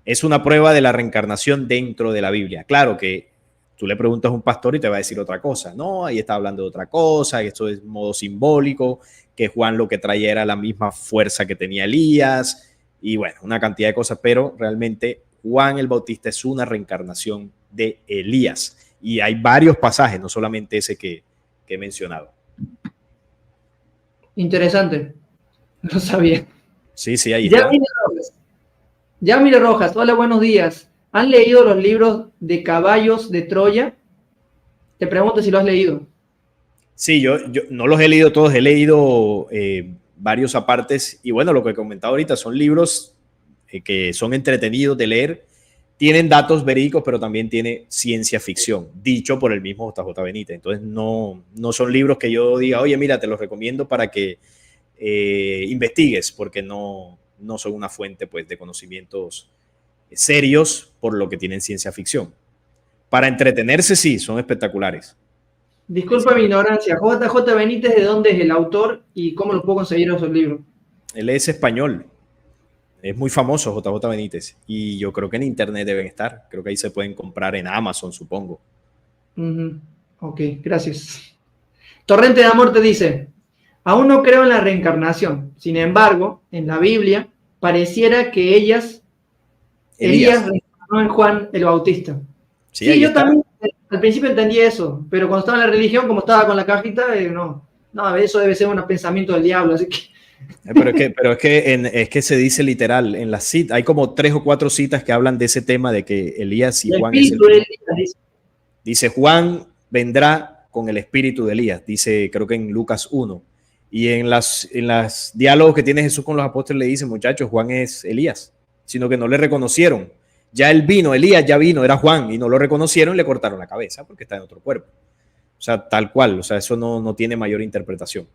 Es una prueba de la reencarnación dentro de la Biblia. Claro que tú le preguntas a un pastor y te va a decir otra cosa. No, ahí está hablando de otra cosa, esto es modo simbólico, que Juan lo que traía era la misma fuerza que tenía Elías, y bueno, una cantidad de cosas, pero realmente Juan el Bautista es una reencarnación de Elías. Y hay varios pasajes, no solamente ese que he mencionado. Interesante. No sabía. Sí, ahí está. Yamile Rojas, hola, buenos días. ¿Han leído los libros de Caballos de Troya? Te pregunto si lo has leído. Sí, yo no los he leído todos, he leído varios apartes. Y bueno, lo que he comentado ahorita son libros que son entretenidos de leer. Tienen datos verídicos, pero también tiene ciencia ficción, dicho por el mismo JJ Benítez. Entonces no son libros que yo diga, oye, mira, te los recomiendo para que investigues, porque no son una fuente pues, de conocimientos serios, por lo que tienen ciencia ficción. Para entretenerse, sí, son espectaculares. Disculpa mi ignorancia, JJ Benítez, ¿de dónde es el autor y cómo lo puedo conseguir esos libros? Él es español, es muy famoso JJ Benítez, y yo creo que en internet deben estar, creo que ahí se pueden comprar en Amazon, supongo. Ok, gracias. Torrente de Amor te dice, aún no creo en la reencarnación, sin embargo, en la Biblia pareciera que Elías reencarnó en Juan el Bautista. Sí, yo también al principio entendí eso, pero cuando estaba en la religión, como estaba con la cajita, no, eso debe ser un pensamiento del diablo, así que... Pero es que se dice literal, en las citas, hay como 3 o 4 citas que hablan de ese tema de que Elías y Juan es el... Dice, Juan vendrá con el espíritu de Elías, dice creo que en Lucas 1. Y en las diálogos que tiene Jesús con los apóstoles le dice, muchachos, Juan es Elías, sino que no le reconocieron. Ya él vino, Elías ya vino, era Juan, y no lo reconocieron y le cortaron la cabeza porque está en otro cuerpo. O sea, tal cual, o sea, eso no tiene mayor interpretación.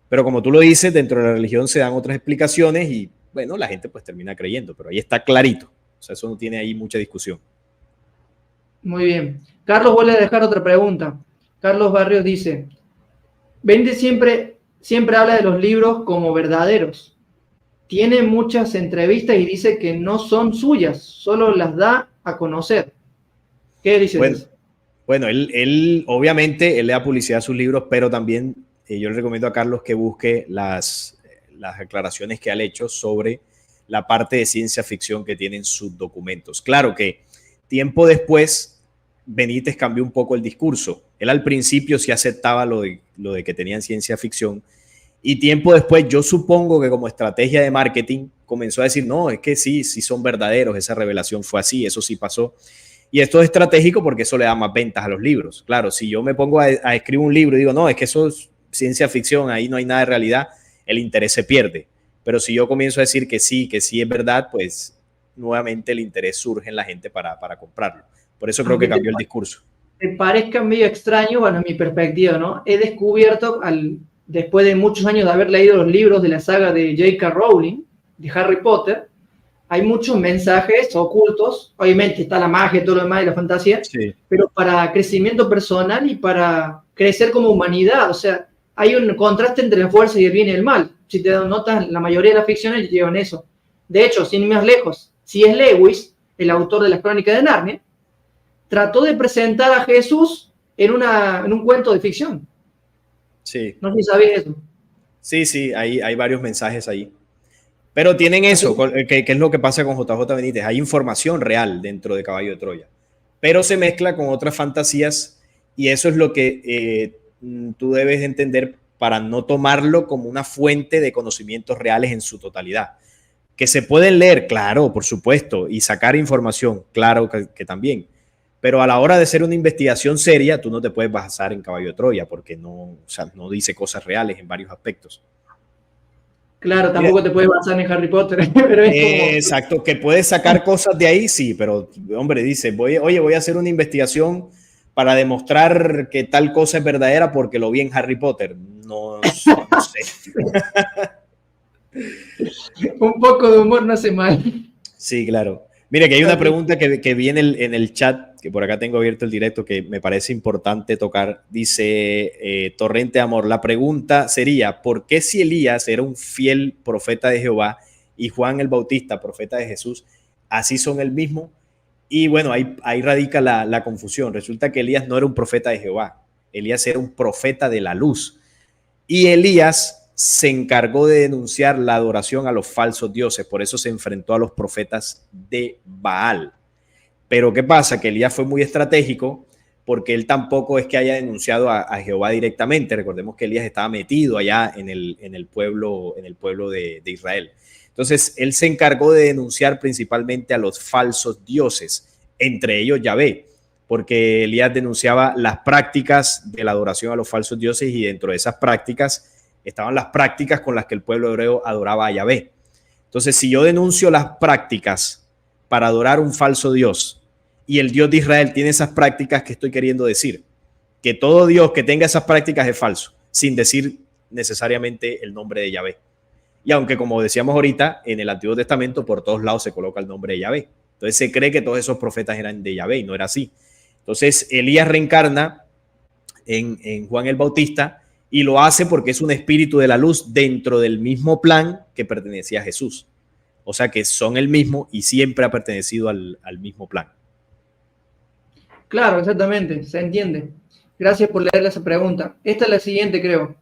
Pero como tú lo dices, dentro de la religión se dan otras explicaciones y, bueno, la gente pues termina creyendo, pero ahí está clarito. O sea, eso no tiene ahí mucha discusión. Muy bien. Carlos vuelve a dejar otra pregunta. Carlos Barrios dice, Benítez siempre habla de los libros como verdaderos. Tiene muchas entrevistas y dice que no son suyas, solo las da a conocer. ¿Qué dices? Bueno, él obviamente, él le da publicidad a sus libros, pero también yo le recomiendo a Carlos que busque las aclaraciones que ha hecho sobre la parte de ciencia ficción que tienen sus documentos. Claro que tiempo después, Benítez cambió un poco el discurso. Él al principio sí aceptaba lo de que tenían ciencia ficción, Y tiempo después, yo supongo que como estrategia de marketing comenzó a decir, no, es que sí, sí son verdaderos, esa revelación fue así, eso sí pasó. Y esto es estratégico porque eso le da más ventas a los libros. Claro, si yo me pongo a escribir un libro y digo, no, es que eso es ciencia ficción, ahí no hay nada de realidad, el interés se pierde. Pero si yo comienzo a decir que sí es verdad, pues nuevamente el interés surge en la gente para comprarlo. Por eso creo que cambió el discurso. Te parezca medio extraño, bueno, mi perspectiva, ¿no? He descubierto, después de muchos años de haber leído los libros de la saga de J.K. Rowling, de Harry Potter, hay muchos mensajes ocultos. Obviamente está la magia y todo lo demás y la fantasía, sí, pero para crecimiento personal y para crecer como humanidad. O sea, hay un contraste entre la fuerza y el bien y el mal. Si te notas, la mayoría de las ficciones llevan eso. De hecho, sin ir más lejos, C.S. Lewis, el autor de las Crónicas de Narnia, trató de presentar a Jesús en un cuento de ficción. Sí. No sé si sabías eso. Sí, hay varios mensajes ahí. Pero tienen eso, que es lo que pasa con JJ Benítez. Hay información real dentro de Caballo de Troya, pero se mezcla con otras fantasías y eso es lo que tú debes entender para no tomarlo como una fuente de conocimientos reales en su totalidad. Que se pueden leer, claro, por supuesto, y sacar información, claro que también. Pero a la hora de hacer una investigación seria, tú no te puedes basar en Caballo de Troya porque no dice cosas reales en varios aspectos. Claro, tampoco te puedes basar en Harry Potter. Pero es como... Exacto, que puedes sacar cosas de ahí, sí, pero hombre, dice, voy a hacer una investigación para demostrar que tal cosa es verdadera porque lo vi en Harry Potter. No sé. Un poco de humor no hace mal. Sí, claro. Mire, que hay una pregunta que vi en el chat, que por acá tengo abierto el directo, que me parece importante tocar. Dice Torrente Amor, la pregunta sería, ¿por qué si Elías era un fiel profeta de Jehová y Juan el Bautista, profeta de Jesús, así son el mismo? Y bueno, ahí radica la confusión. Resulta que Elías no era un profeta de Jehová, Elías era un profeta de la luz. Y Elías se encargó de denunciar la adoración a los falsos dioses, por eso se enfrentó a los profetas de Baal. Pero ¿qué pasa? Que Elías fue muy estratégico porque él tampoco es que haya denunciado a Jehová directamente. Recordemos que Elías estaba metido allá en el pueblo de Israel. Entonces, él se encargó de denunciar principalmente a los falsos dioses, entre ellos Yahvé, porque Elías denunciaba las prácticas de la adoración a los falsos dioses y dentro de esas prácticas estaban las prácticas con las que el pueblo hebreo adoraba a Yahvé. Entonces, si yo denuncio las prácticas para adorar un falso Dios y el Dios de Israel tiene esas prácticas, ¿qué estoy queriendo decir? Que todo Dios que tenga esas prácticas es falso, sin decir necesariamente el nombre de Yahvé. Y aunque, como decíamos ahorita, en el Antiguo Testamento por todos lados se coloca el nombre de Yahvé. Entonces se cree que todos esos profetas eran de Yahvé y no era así. Entonces Elías reencarna en Juan el Bautista y lo hace porque es un espíritu de la luz dentro del mismo plan que pertenecía a Jesús. O sea que son el mismo y siempre ha pertenecido al mismo plan. Claro, exactamente, se entiende. Gracias por leerle esa pregunta. Esta es la siguiente, creo.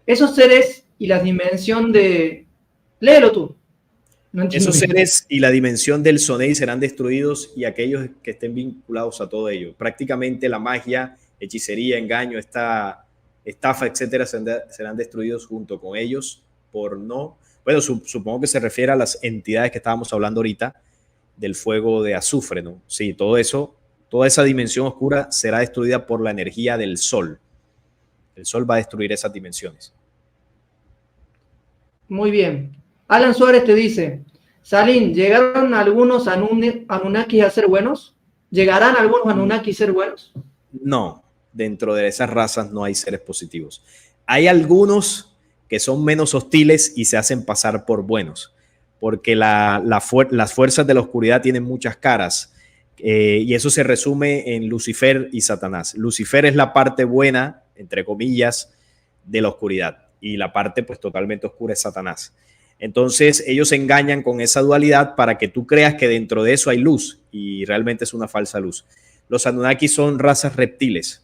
Esos seres y la dimensión de... Léelo tú. No esos seres y la dimensión del Sonei serán destruidos y aquellos que estén vinculados a todo ello. Prácticamente la magia, hechicería, engaño, estafa, etcétera, serán destruidos junto con ellos por no... Bueno, supongo que se refiere a las entidades que estábamos hablando ahorita del fuego de azufre, ¿no? Sí, todo eso, toda esa dimensión oscura será destruida por la energía del sol. El sol va a destruir esas dimensiones. Muy bien. Alan Suárez te dice, Salim, ¿llegaron algunos Anunnakis a ser buenos? ¿Llegarán algunos Anunnakis a ser buenos? No, dentro de esas razas no hay seres positivos. Hay algunos que son menos hostiles y se hacen pasar por buenos, porque las fuerzas de la oscuridad tienen muchas caras y eso se resume en Lucifer y Satanás. Lucifer es la parte buena, entre comillas, de la oscuridad y la parte pues totalmente oscura es Satanás. Entonces ellos engañan con esa dualidad para que tú creas que dentro de eso hay luz y realmente es una falsa luz. Los Anunnakis son razas reptiles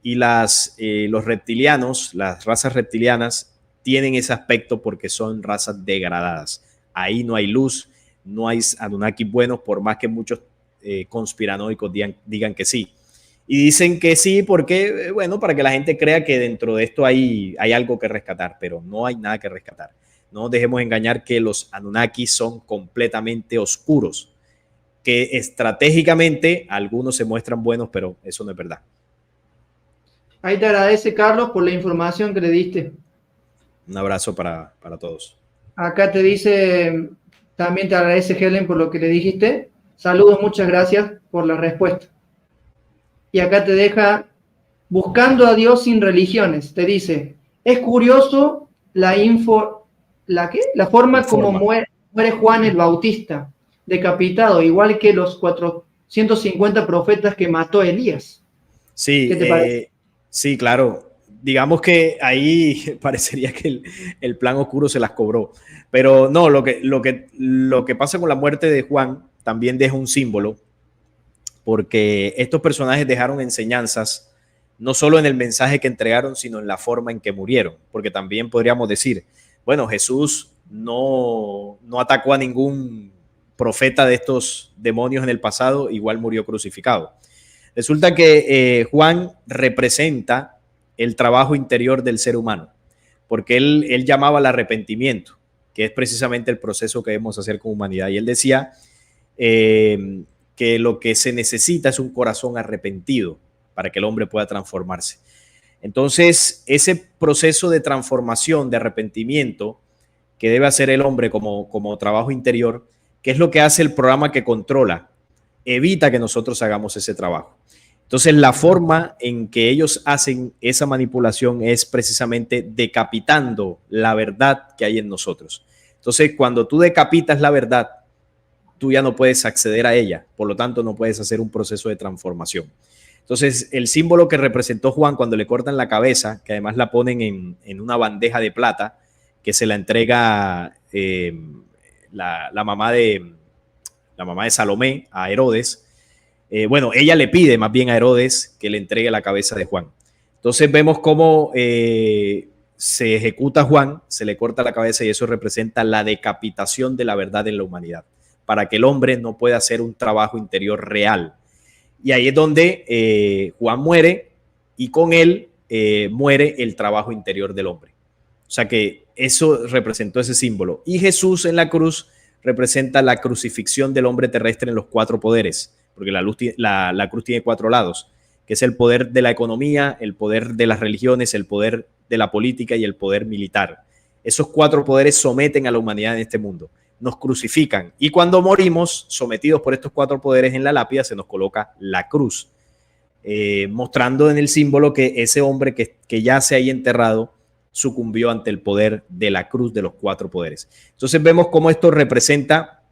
y los reptilianos, las razas reptilianas tienen ese aspecto porque son razas degradadas. Ahí no hay luz, no hay Anunnakis buenos por más que muchos conspiranoicos digan que sí. Y dicen que sí, porque, bueno, para que la gente crea que dentro de esto hay algo que rescatar, pero no hay nada que rescatar. No nos dejemos engañar que los Anunnaki son completamente oscuros, que estratégicamente algunos se muestran buenos, pero eso no es verdad. Ahí te agradece, Carlos, por la información que le diste. Un abrazo para todos. Acá te dice, también te agradece Helen por lo que le dijiste. Saludos, muchas gracias por la respuesta. Y acá te deja, buscando a Dios sin religiones. Te dice, es curioso la forma como muere Juan el Bautista, decapitado, igual que los 450 profetas que mató Elías. Sí, ¿Qué te parece? Sí, claro. Digamos que ahí parecería que el plan oscuro se las cobró. Pero no, lo que pasa con la muerte de Juan también deja un símbolo, porque estos personajes dejaron enseñanzas no solo en el mensaje que entregaron, sino en la forma en que murieron. Porque también podríamos decir, bueno, Jesús no atacó a ningún profeta de estos demonios en el pasado, igual murió crucificado. Resulta que Juan representa el trabajo interior del ser humano, porque él llamaba al arrepentimiento, que es precisamente el proceso que debemos hacer como humanidad. Y él decía que lo que se necesita es un corazón arrepentido para que el hombre pueda transformarse. Entonces, ese proceso de transformación, de arrepentimiento que debe hacer el hombre como trabajo interior, que es lo que hace el programa que controla, evita que nosotros hagamos ese trabajo. Entonces, la forma en que ellos hacen esa manipulación es precisamente decapitando la verdad que hay en nosotros. Entonces, cuando tú decapitas la verdad, tú ya no puedes acceder a ella, por lo tanto, no puedes hacer un proceso de transformación. Entonces, el símbolo que representó Juan cuando le cortan la cabeza, que además la ponen en una bandeja de plata, que se la entrega la mamá de Salomé a Herodes. Bueno, ella le pide más bien a Herodes que le entregue la cabeza de Juan. Entonces vemos cómo se ejecuta a Juan, se le corta la cabeza y eso representa la decapitación de la verdad en la humanidad, para que el hombre no pueda hacer un trabajo interior real. Y ahí es donde Juan muere y con él muere el trabajo interior del hombre. O sea que eso representó ese símbolo. Y Jesús en la cruz representa la crucifixión del hombre terrestre en los 4 poderes, porque la cruz tiene 4 lados, que es el poder de la economía, el poder de las religiones, el poder de la política y el poder militar. Esos 4 poderes someten a la humanidad en este mundo, nos crucifican y cuando morimos, sometidos por estos 4 poderes en la lápida, se nos coloca la cruz, mostrando en el símbolo que ese hombre que yace ahí enterrado sucumbió ante el poder de la cruz de los 4 poderes. Entonces vemos cómo esto representa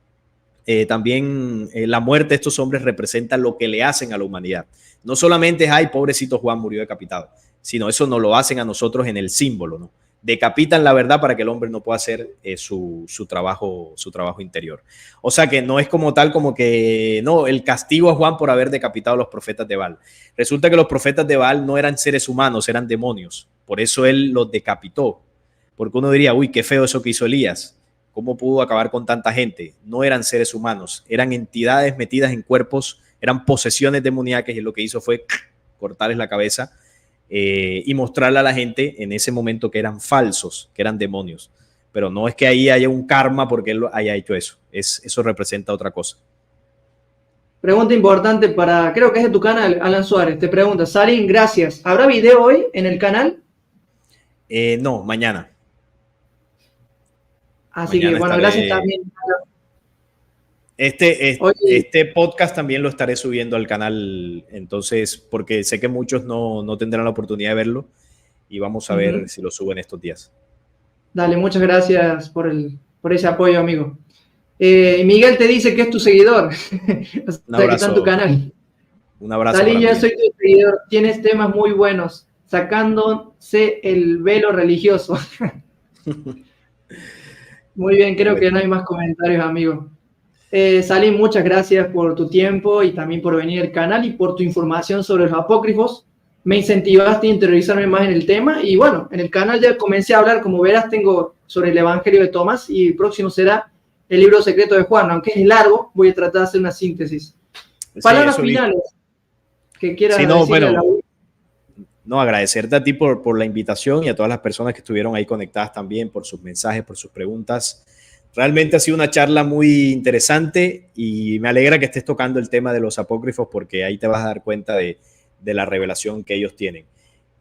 también la muerte de estos hombres representa lo que le hacen a la humanidad. No solamente es, ay, pobrecito Juan murió decapitado, sino eso nos lo hacen a nosotros en el símbolo, ¿no? Decapitan la verdad para que el hombre no pueda hacer su trabajo interior. O sea que no es como tal como que, no, el castigo a Juan por haber decapitado a los profetas de Baal. Resulta que los profetas de Baal no eran seres humanos, eran demonios. Por eso él los decapitó. Porque uno diría, uy, qué feo eso que hizo Elías. ¿Cómo pudo acabar con tanta gente? No eran seres humanos, eran entidades metidas en cuerpos, eran posesiones demoníacas y lo que hizo fue cortarles la cabeza y mostrarle a la gente en ese momento que eran falsos, que eran demonios. Pero no es que ahí haya un karma porque él haya hecho eso. Eso representa otra cosa. Pregunta importante creo que es de tu canal, Alan Suárez. Te pregunta, Sarin, gracias. ¿Habrá video hoy en el canal? No, mañana. Así mañana que, bueno, gracias también. Este podcast también lo estaré subiendo al canal, entonces, porque sé que muchos no tendrán la oportunidad de verlo y vamos a ver si lo suben estos días. Dale, muchas gracias por ese apoyo, amigo. Miguel te dice que es tu seguidor. O sea, un abrazo. Que está en tu canal. Un abrazo. Salín, yo soy tu seguidor. Tienes temas muy buenos, sacándose el velo religioso. Muy bien, creo que no hay más comentarios, amigo. Salim, muchas gracias por tu tiempo y también por venir al canal y por tu información sobre los apócrifos. Me incentivaste a interiorizarme más en el tema y bueno, en el canal ya comencé a hablar, como verás, tengo sobre el Evangelio de Tomás y el próximo será el libro secreto de Juan. Aunque es largo, voy a tratar de hacer una síntesis. Sí, palabras finales. que quieras Sí, no, decirle a la... bueno, no, agradecerte a ti por la invitación y a todas las personas que estuvieron ahí conectadas también por sus mensajes, por sus preguntas. Realmente ha sido una charla muy interesante y me alegra que estés tocando el tema de los apócrifos porque ahí te vas a dar cuenta de la revelación que ellos tienen.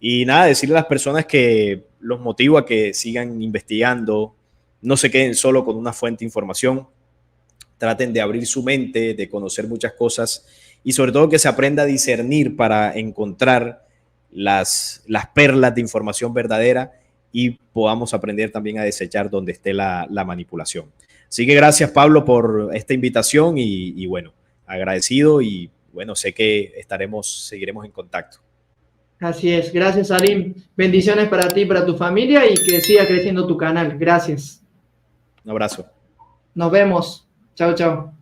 Y nada, decirle a las personas que los motivo a que sigan investigando, no se queden solo con una fuente de información, traten de abrir su mente, de conocer muchas cosas y sobre todo que se aprenda a discernir para encontrar las perlas de información verdadera y podamos aprender también a desechar donde esté la manipulación. Así que gracias, Pablo, por esta invitación y bueno, agradecido y bueno, sé que seguiremos en contacto. Así es, gracias Salim. Bendiciones para ti y para tu familia y que siga creciendo tu canal. Gracias. Un abrazo. Nos vemos. Chao, chao.